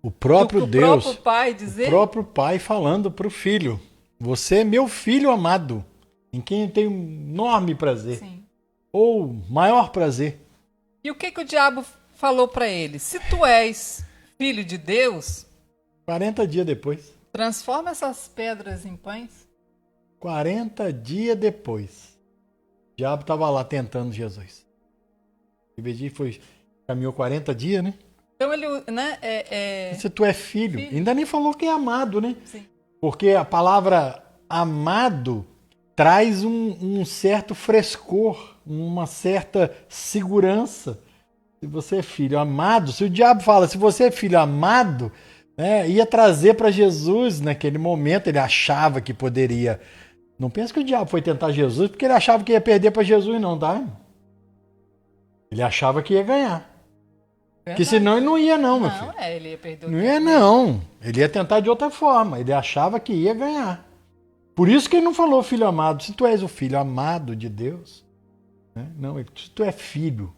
O próprio do que Deus, o próprio pai dizer? o próprio pai falando para o filho, você é meu filho amado, em quem eu tenho enorme prazer, Sim. ou maior prazer. E o que o diabo falou para ele? Se tu és filho de Deus, 40 dias depois. transforma essas pedras em pães. 40 dias depois. O diabo estava lá tentando Jesus. Caminhou 40 dias, né? Então ele, né, Se tu é filho, ainda nem falou que é amado, né? Sim. Porque a palavra amado traz um certo frescor, uma certa segurança. Se você é filho amado, se o diabo fala, se você é filho amado, né, ia trazer para Jesus naquele momento, ele achava que poderia. Não pensa que o diabo foi tentar Jesus porque ele achava que ia perder para Jesus, não, tá? Ele achava que ia ganhar. Porque senão ele não ia, não, meu filho. Não, ele ia perder o Não tempo ia, dele. não. Ele ia tentar de outra forma. Ele achava que ia ganhar. Por isso que ele não falou filho amado. Se tu és o filho amado de Deus, né? Não, se tu é filho.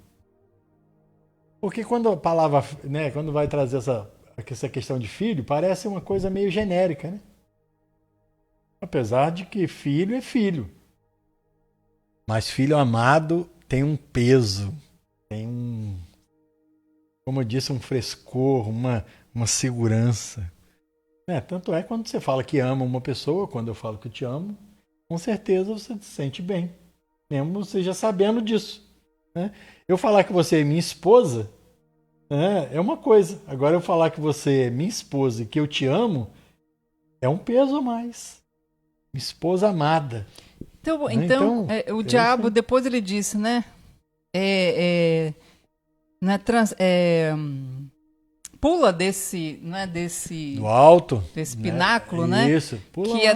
Porque quando a palavra, né, quando vai trazer essa questão de filho, parece uma coisa meio genérica, né? Apesar de que filho é filho. Mas filho amado tem um peso, tem um, como eu disse, um frescor, uma segurança. Tanto é quando você fala que ama uma pessoa, quando eu falo que te amo, com certeza você se sente bem, mesmo você já sabendo disso. Né? Eu falar que você é minha esposa é uma coisa. Agora eu falar que você é minha esposa e que eu te amo é um peso a mais. Minha esposa amada. Então, o diabo, depois ele disse, né? Pula desse, né, do alto, desse pináculo, né? Isso, pula. Que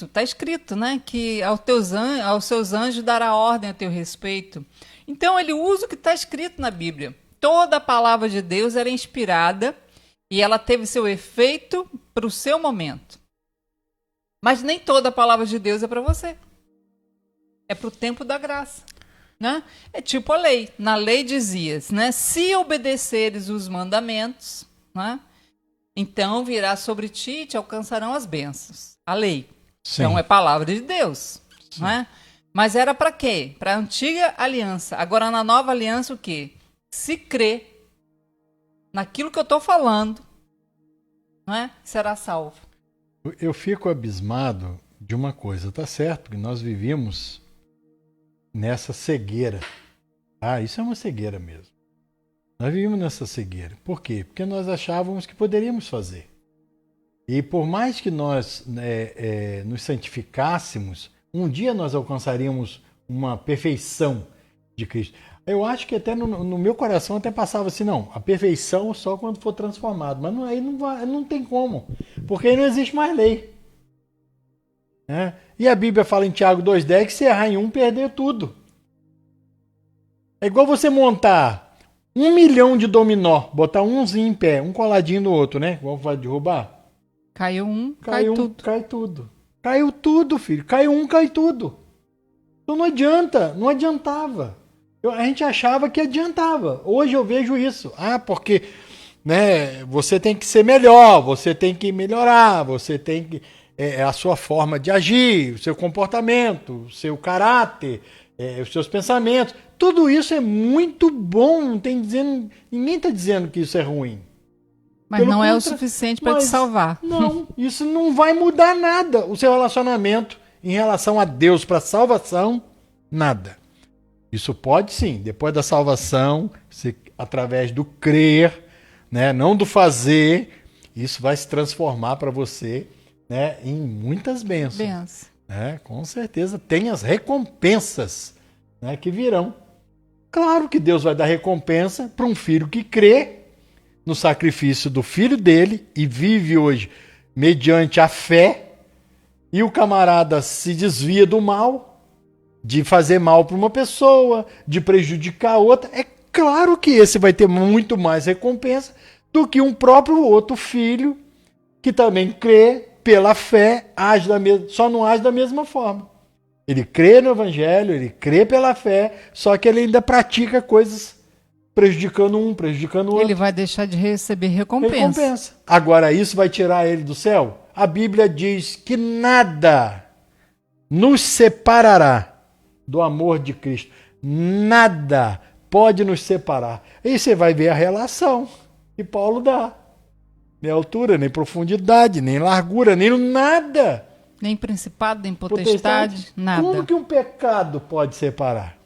tá escrito, né? Que aos seus anjos dará ordem a teu respeito. Então ele usa o que está escrito na Bíblia. Toda a palavra de Deus era inspirada e ela teve seu efeito para o seu momento. Mas nem toda a palavra de Deus é para você. É para o tempo da graça. Né? É tipo a lei. Na lei dizia, né? Se obedeceres os mandamentos, né? Então virá sobre ti e te alcançarão as bênçãos. A lei. Sim. Então é palavra de Deus. Né? Mas era para quê? Para a antiga aliança. Agora na nova aliança o quê? Se crê naquilo que eu estou falando, né? Será salvo. Eu fico abismado de uma coisa. Tá certo que nós vivíamos nessa cegueira. Isso é uma cegueira mesmo. Nós vivíamos nessa cegueira. Por quê? Porque nós achávamos que poderíamos fazer. E por mais que nós nos santificássemos, um dia nós alcançaríamos uma perfeição de Cristo. Eu acho que até no meu coração até passava assim, não, a perfeição só quando for transformado. Mas aí não tem como, porque aí não existe mais lei. E a Bíblia fala em Tiago 2,10 que se errar em um, perder tudo. É igual você montar 1 milhão de dominó, botar umzinho em pé, um coladinho no outro, né? Igual vai derrubar. Caiu um, cai tudo. Cai tudo. Caiu tudo, filho. Caiu um, cai tudo. Então não adiantava. A gente achava que adiantava. Hoje eu vejo isso. Porque você tem que ser melhor, você tem que melhorar, você tem que... a sua forma de agir, o seu comportamento, o seu caráter, os seus pensamentos. Tudo isso é muito bom. Ninguém está dizendo que isso é ruim. Mas não é o suficiente para te salvar. Não, isso não vai mudar nada. O seu relacionamento em relação a Deus para salvação, nada. Isso pode sim, depois da salvação, através do crer, não do fazer, isso vai se transformar para você em muitas bênçãos. Com certeza tem as recompensas que virão. Claro que Deus vai dar recompensa para um filho que crê no sacrifício do filho dele e vive hoje mediante a fé, e o camarada se desvia do mal, de fazer mal para uma pessoa, de prejudicar a outra. É claro que esse vai ter muito mais recompensa do que um próprio outro filho que também crê pela fé, só não age da mesma forma. Ele crê no evangelho, ele crê pela fé, só que ele ainda pratica coisas prejudicando um, prejudicando o outro. Ele vai deixar de receber recompensa. Agora, isso vai tirar ele do céu? A Bíblia diz que nada nos separará do amor de Cristo. Nada pode nos separar. E você vai ver a relação que Paulo dá. Nem altura, nem profundidade, nem largura, nem nada. Nem principado, nem potestade, nada. Como que um pecado pode separar?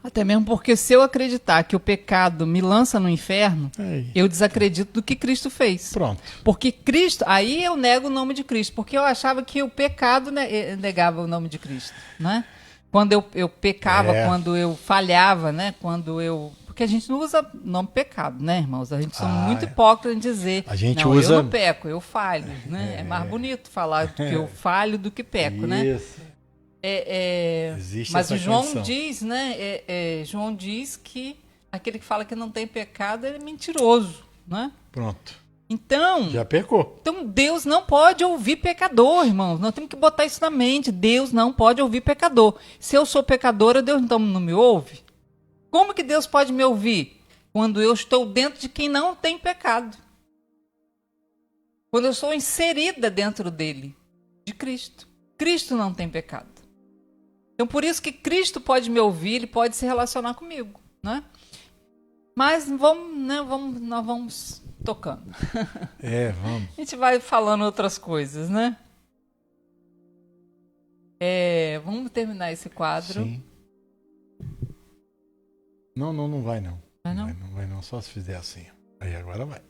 Até mesmo porque se eu acreditar que o pecado me lança no inferno, eu desacredito do que Cristo fez. Pronto. Porque Cristo, aí eu nego o nome de Cristo, porque eu achava que o pecado negava o nome de Cristo, né? Quando eu pecava, quando eu falhava, né? Porque a gente não usa nome pecado, né, irmãos? A gente somos muito hipócritas em dizer, a gente não, usa... eu não peco, eu falho, né? É mais bonito falar que eu falho do que peco, né? Isso. Mas o João diz, né? João diz que aquele que fala que não tem pecado é mentiroso, né? Pronto. Então, já pecou. Então Deus não pode ouvir pecador, irmãos. Nós temos que botar isso na mente. Deus não pode ouvir pecador. Se eu sou pecadora, Deus então não me ouve? Como que Deus pode me ouvir? quando eu estou dentro de quem não tem pecado. Quando eu sou inserida dentro dele, de Cristo. Cristo não tem pecado. Então, por isso que Cristo pode me ouvir, ele pode se relacionar comigo, né? Mas nós vamos tocando. Vamos. A gente vai falando outras coisas, né? Vamos terminar esse quadro. Sim. Não vai não. Vai não? Não vai não, só se fizer assim. Aí agora vai.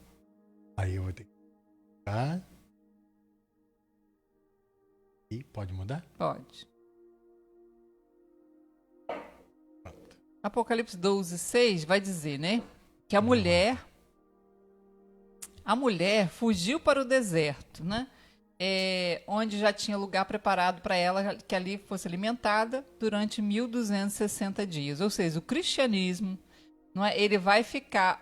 Aí eu vou ter que ficar. E pode mudar? Pode. Apocalipse 12:6 vai dizer, né? Que a mulher fugiu para o deserto, né? Onde já tinha lugar preparado para ela, que ali fosse alimentada durante 1260 dias. Ou seja, o cristianismo, não é? Ele vai ficar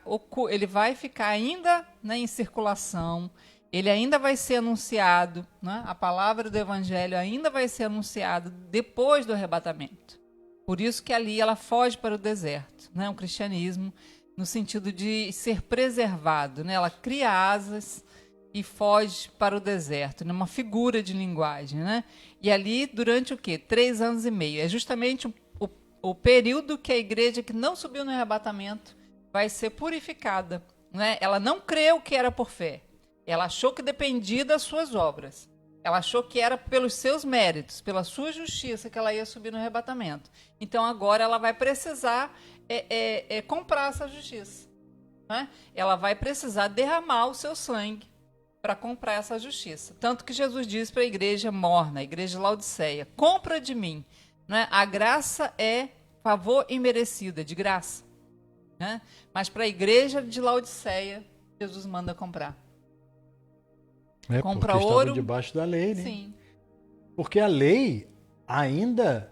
ainda, né, em circulação, ele ainda vai ser anunciado, né? A palavra do evangelho ainda vai ser anunciada depois do arrebatamento. Por isso que ali ela foge para o deserto, né? O cristianismo, no sentido de ser preservado, né? Ela cria asas e foge para o deserto, né? Uma figura de linguagem, né? E ali durante o quê? 3 anos e meio. É justamente o período que a igreja que não subiu no arrebatamento vai ser purificada, né? Ela não creu que era por fé. Ela achou que dependia das suas obras. Ela achou que era pelos seus méritos, pela sua justiça que ela ia subir no arrebatamento. Então agora ela vai precisar comprar essa justiça, né? Ela vai precisar derramar o seu sangue para comprar essa justiça. Tanto que Jesus diz para a igreja morna, a igreja de Laodiceia: compra de mim, né? A graça é favor imerecido, de graça, né? Mas para a igreja de Laodiceia, Jesus manda comprar. Compra porque ouro. estava debaixo da lei, né? Sim. Porque a lei ainda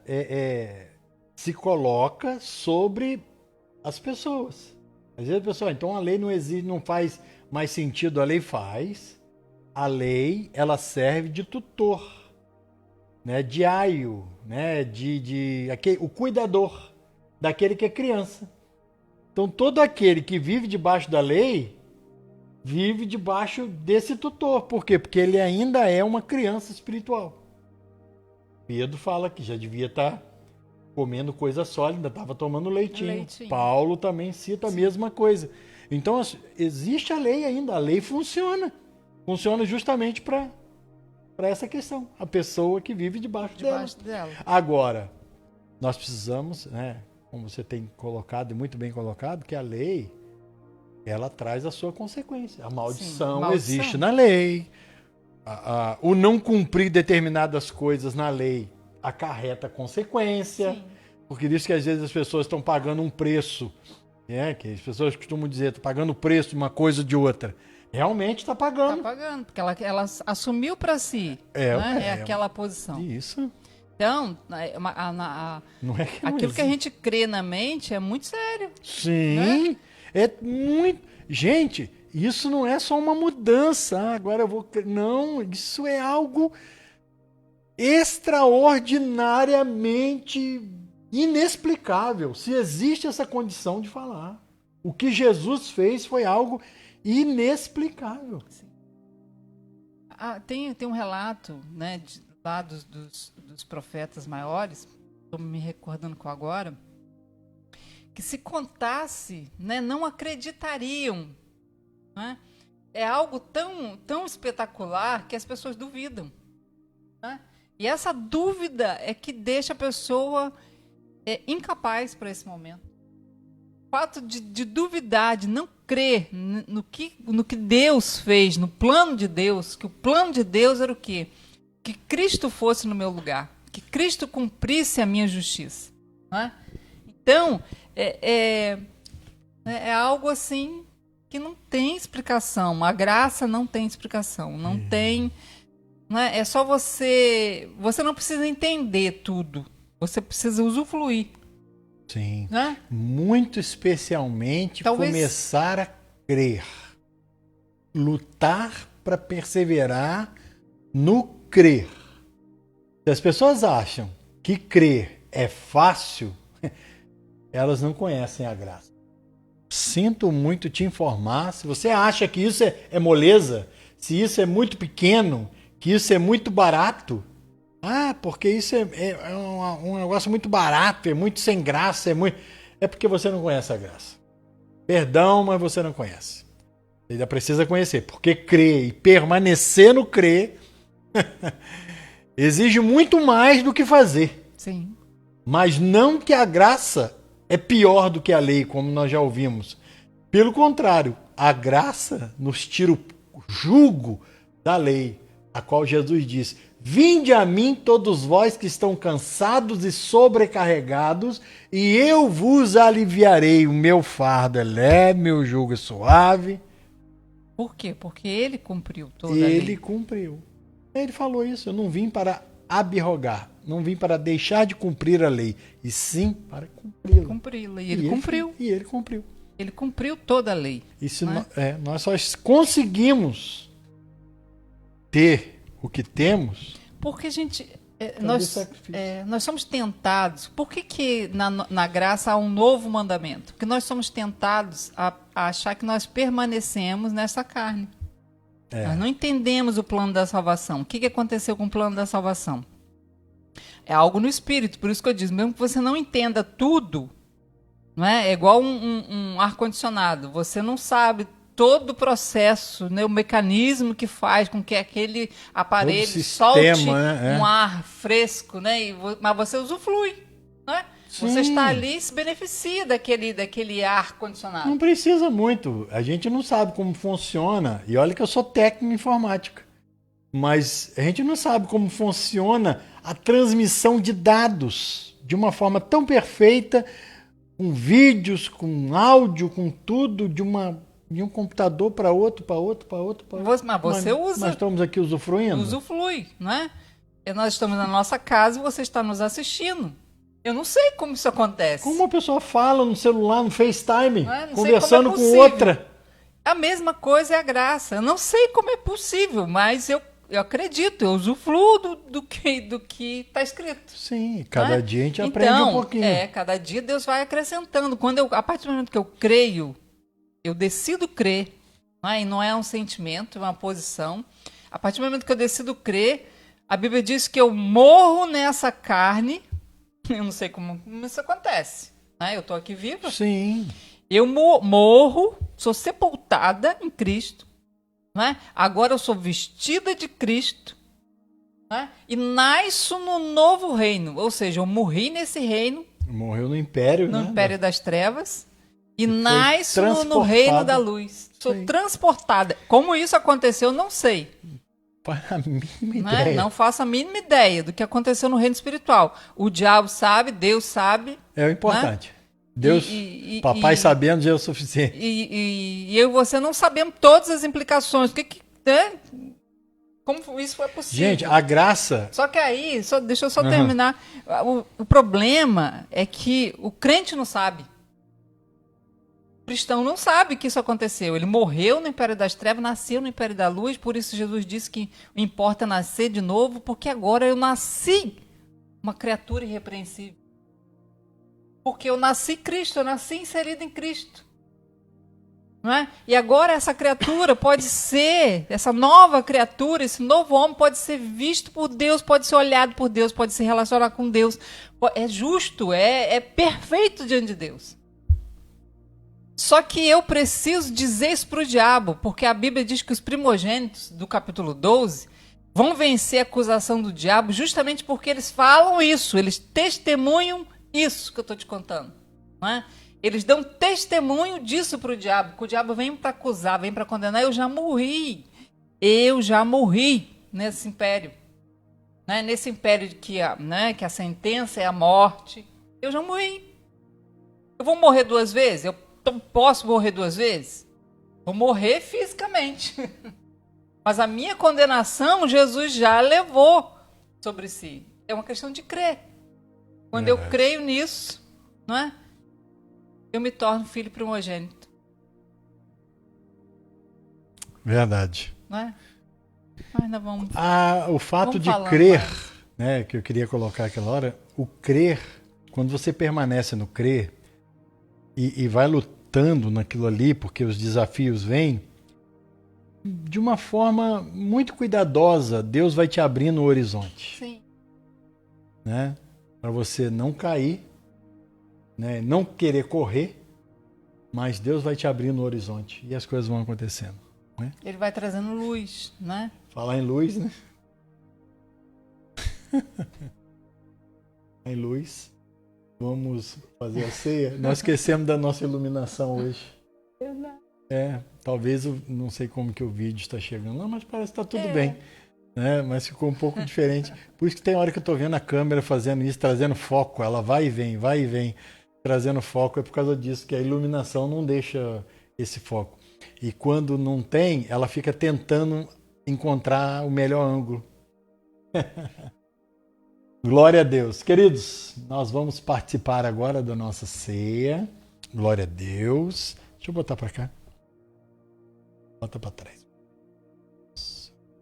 se coloca sobre as pessoas. Às vezes a pessoa, então a lei não existe, não faz mais sentido. A lei faz. A lei, ela serve de tutor, né? De aio, né? O cuidador daquele que é criança. Então todo aquele que vive debaixo da lei vive debaixo desse tutor. Por quê? Porque ele ainda é uma criança espiritual. Pedro fala que já devia estar comendo coisa sólida, estava tomando leitinho. Paulo também cita a mesma coisa. Então, existe a lei ainda, a lei funciona. Funciona justamente para essa questão. A pessoa que vive debaixo dela. Agora, nós precisamos, né, como você tem colocado, e muito bem colocado, que a lei, ela traz a sua consequência. A maldição existe na lei. O não cumprir determinadas coisas na lei acarreta consequência. Sim. Porque diz que às vezes as pessoas estão pagando um preço, né? Que as pessoas costumam dizer, estão pagando o preço de uma coisa ou de outra. Realmente está pagando. Está pagando, porque ela assumiu para si, né? Aquela posição. Isso. Então, não é que aquilo que a gente crê na mente é muito sério. Sim, né? É muito... Gente, isso não é só uma mudança. Agora eu vou... Não, isso é algo extraordinariamente inexplicável. Se existe essa condição de falar. O que Jesus fez foi algo inexplicável. Tem um relato, né, lá dos profetas maiores, estou me recordando com agora, que se contasse, né, não acreditariam. Né? É algo tão espetacular que as pessoas duvidam. Né? E essa dúvida é que deixa a pessoa incapaz para esse momento. O fato de duvidar, de não crer no que Deus fez, no plano de Deus, que o plano de Deus era o quê? Que Cristo fosse no meu lugar, que Cristo cumprisse a minha justiça. Né? Então, é algo assim que não tem explicação. A graça não tem explicação. Não tem... Né? É só você... Você não precisa entender tudo. Você precisa usufruir. Sim. Né? Muito especialmente começar a crer. Lutar para perseverar no crer. Se as pessoas acham que crer é fácil, elas não conhecem a graça. sinto muito te informar. Se você acha que isso é moleza, se isso é muito pequeno, que isso é muito barato, porque isso é um negócio muito barato, é muito sem graça, é porque você não conhece a graça. Perdão, mas você não conhece. Você ainda precisa conhecer, porque crer e permanecer no crer exige muito mais do que fazer. Sim. Mas não que a graça é pior do que a lei, como nós já ouvimos. Pelo contrário, a graça nos tira o jugo da lei, a qual Jesus diz: vinde a mim todos vós que estão cansados e sobrecarregados, e eu vos aliviarei. O meu fardo é leve, meu jugo é suave. Por quê? Porque ele cumpriu toda a lei. Ele cumpriu. Ele falou isso: eu não vim para abrogar, não vim para deixar de cumprir a lei, e sim para cumpri-la. Cumpri-la. E ele cumpriu. E ele cumpriu. Ele cumpriu toda a lei. E se né? nós só conseguimos ter o que temos... Porque a gente... nós somos tentados. Por que na graça há um novo mandamento? Porque nós somos tentados a achar que nós permanecemos nessa carne. Nós não entendemos o plano da salvação. O que aconteceu com o plano da salvação? É algo no espírito. Por isso que eu digo, mesmo que você não entenda tudo, não é igual um ar-condicionado. Você não sabe todo o processo, né, o mecanismo que faz com que aquele aparelho solte um ar fresco, né, mas você usufrui. Né? Você está ali e se beneficia daquele ar-condicionado. Não precisa muito. A gente não sabe como funciona. E olha que eu sou técnico em informática. Mas a gente não sabe como funciona a transmissão de dados de uma forma tão perfeita, com vídeos, com áudio, com tudo, de um computador para outro, para outro, para outro. Mas você usa. Nós estamos aqui usufruindo. Usufrui, não é? E nós estamos na nossa casa e você está nos assistindo. Eu não sei como isso acontece. Como uma pessoa fala no celular, no FaceTime, não conversando com outra. A mesma coisa é a graça. Eu não sei como é possível, mas eu acredito, eu usufruo do que está escrito. Sim, cada dia a gente aprende um pouquinho. Cada dia Deus vai acrescentando. A partir do momento que eu creio, eu decido crer, e não é um sentimento, é uma posição. A partir do momento que eu decido crer, a Bíblia diz que eu morro nessa carne. Eu não sei como isso acontece. Eu estou aqui viva. Sim. Eu morro, sou sepultada em Cristo. Agora eu sou vestida de Cristo. E nasço no novo reino. Ou seja, eu morri nesse reino. Morreu no império, no império das trevas. E nasço no reino da luz. Sou transportada. Como isso aconteceu, não sei. A mínima ideia. Não faço a mínima ideia do que aconteceu no reino espiritual. O diabo sabe, Deus sabe. É o importante. Deus, papai sabendo já é o suficiente. E eu e você não sabemos todas as implicações. Como isso foi possível? Gente, a graça... Só que aí, deixa eu só terminar. O problema é que o crente não sabe. O cristão não sabe que isso aconteceu. Ele morreu no império das trevas, nasceu no império da luz, por isso Jesus disse que importa nascer de novo, porque agora eu nasci uma criatura irrepreensível. Porque eu nasci Cristo, eu nasci inserido em Cristo. Não é? E agora essa criatura pode ser, essa nova criatura, esse novo homem pode ser visto por Deus, pode ser olhado por Deus, pode se relacionar com Deus. É justo, é perfeito diante de Deus. Só que eu preciso dizer isso para o diabo, porque a Bíblia diz que os primogênitos do capítulo 12 vão vencer a acusação do diabo justamente porque eles falam isso, eles testemunham isso que eu estou te contando. Não é? Eles dão testemunho disso para o diabo, que o diabo vem para acusar, vem para condenar. Eu já morri nesse império. Né? Nesse império que a sentença é a morte. Eu já morri. Eu vou morrer 2 vezes? Eu posso morrer 2 vezes? Vou morrer fisicamente. Mas a minha condenação, Jesus já levou sobre si. É uma questão de crer. Quando eu creio nisso, não é? Eu me torno filho primogênito. Verdade. Não é? Mas nós vamos... o fato de crer, né, que eu queria colocar aquela hora, o crer, quando você permanece no crer e vai lutando naquilo ali, porque os desafios vêm, de uma forma muito cuidadosa, Deus vai te abrindo o horizonte. Sim. Né? Para você não cair, né? Não querer correr, mas Deus vai te abrindo o horizonte e as coisas vão acontecendo. Né? Ele vai trazendo luz, né? Falar em luz, né? Em luz. Vamos fazer a ceia. Nós esquecemos da nossa iluminação hoje. Talvez, não sei como que o vídeo está chegando, não, mas parece que está tudo bem. Né? Mas ficou um pouco diferente. Por isso que tem hora que eu estou vendo a câmera fazendo isso, trazendo foco. Ela vai e vem, trazendo foco. É por causa disso que a iluminação não deixa esse foco. E quando não tem, ela fica tentando encontrar o melhor ângulo. Glória a Deus. Queridos, nós vamos participar agora da nossa ceia. Glória a Deus. Deixa eu botar para cá. Bota para trás.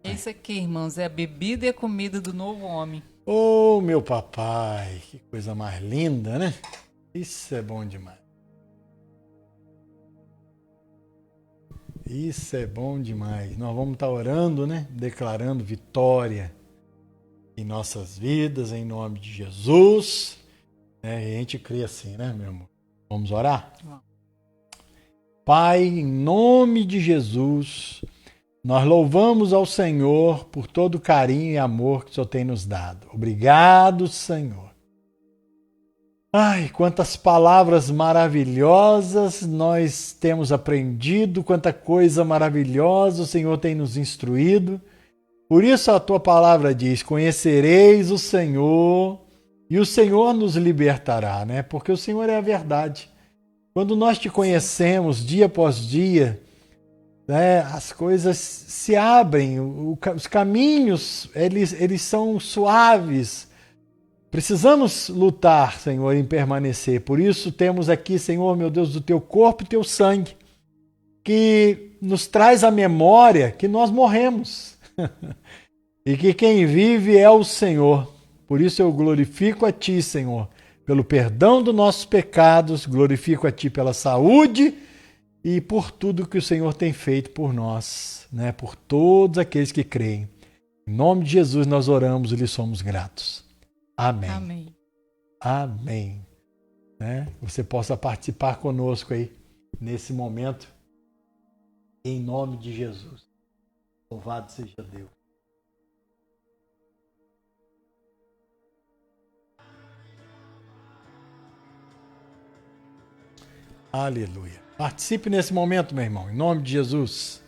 Isso aqui, irmãos, é a bebida e a comida do novo homem. Ô, meu papai, que coisa mais linda, né? Isso é bom demais. Isso é bom demais. Nós vamos estar orando, né? Declarando vitória em nossas vidas, em nome de Jesus. E a gente crê assim, né, meu amor? Vamos orar? Vamos. Pai, em nome de Jesus, nós louvamos ao Senhor por todo o carinho e amor que o Senhor tem nos dado. Obrigado, Senhor. Ai, quantas palavras maravilhosas nós temos aprendido, quanta coisa maravilhosa o Senhor tem nos instruído. Por isso a tua palavra diz, conhecereis o Senhor e o Senhor nos libertará, né? Porque o Senhor é a verdade. Quando nós te conhecemos dia após dia, né, as coisas se abrem, os caminhos eles são suaves. Precisamos lutar, Senhor, em permanecer. Por isso temos aqui, Senhor, meu Deus, do teu corpo e teu sangue, que nos traz a memória que nós morremos e que quem vive é o Senhor. Por isso eu glorifico a Ti, Senhor, pelo perdão dos nossos pecados, glorifico a Ti pela saúde e por tudo que o Senhor tem feito por nós, né? Por todos aqueles que creem. Em nome de Jesus nós oramos e lhe somos gratos. Amém. Amém. Amém. Né? Você possa participar conosco aí nesse momento, em nome de Jesus. Louvado seja Deus. Aleluia. Participe nesse momento, meu irmão, em nome de Jesus.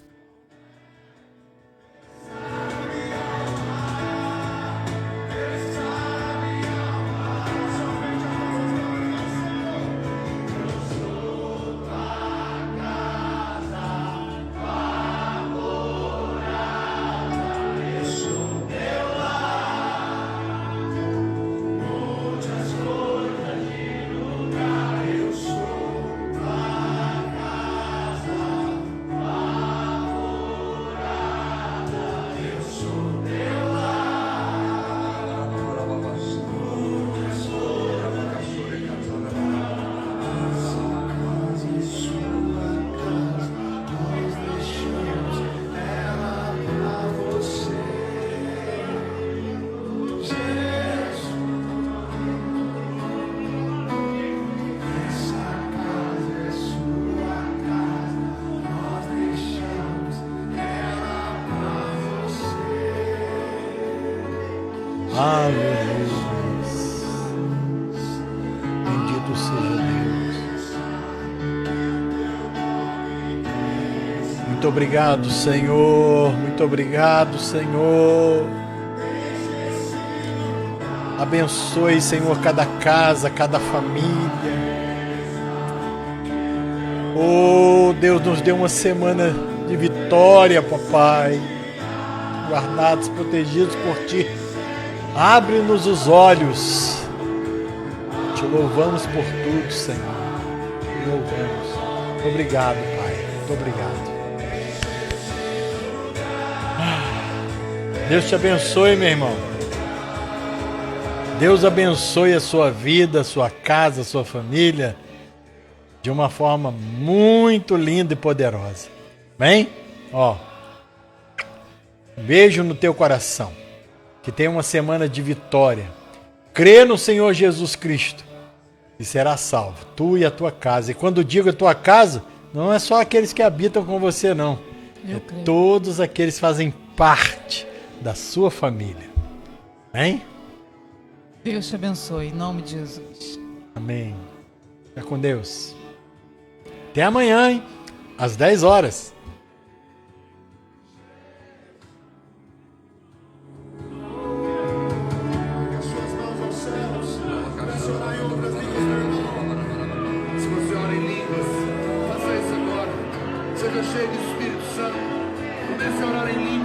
Aleluia. Bendito seja Deus. Muito obrigado, Senhor. Muito obrigado, Senhor. Abençoe, Senhor, cada casa, cada família. Oh, Deus nos deu uma semana de vitória, papai. Guardados, protegidos por Ti. Abre-nos os olhos. Te louvamos por tudo, Senhor. Te louvamos. Muito obrigado, Pai. Muito obrigado. Deus te abençoe, meu irmão. Deus abençoe a sua vida, a sua casa, a sua família. de uma forma muito linda e poderosa. Bem? Ó, um beijo no teu coração. Que tenha uma semana de vitória. Crê no Senhor Jesus Cristo e será salvo, tu e a tua casa. E quando digo a tua casa, não é só aqueles que habitam com você, não. Eu creio. Todos aqueles que fazem parte da sua família. Amém? Deus te abençoe, em nome de Jesus. Amém. Fica com Deus. Até amanhã, hein? Às 10 horas. Suas mãos aos céus, comece a orar em outras línguas, meu irmão. Se você ora em línguas, faça isso agora. Seja cheio do Espírito Santo. Comece a orar em línguas.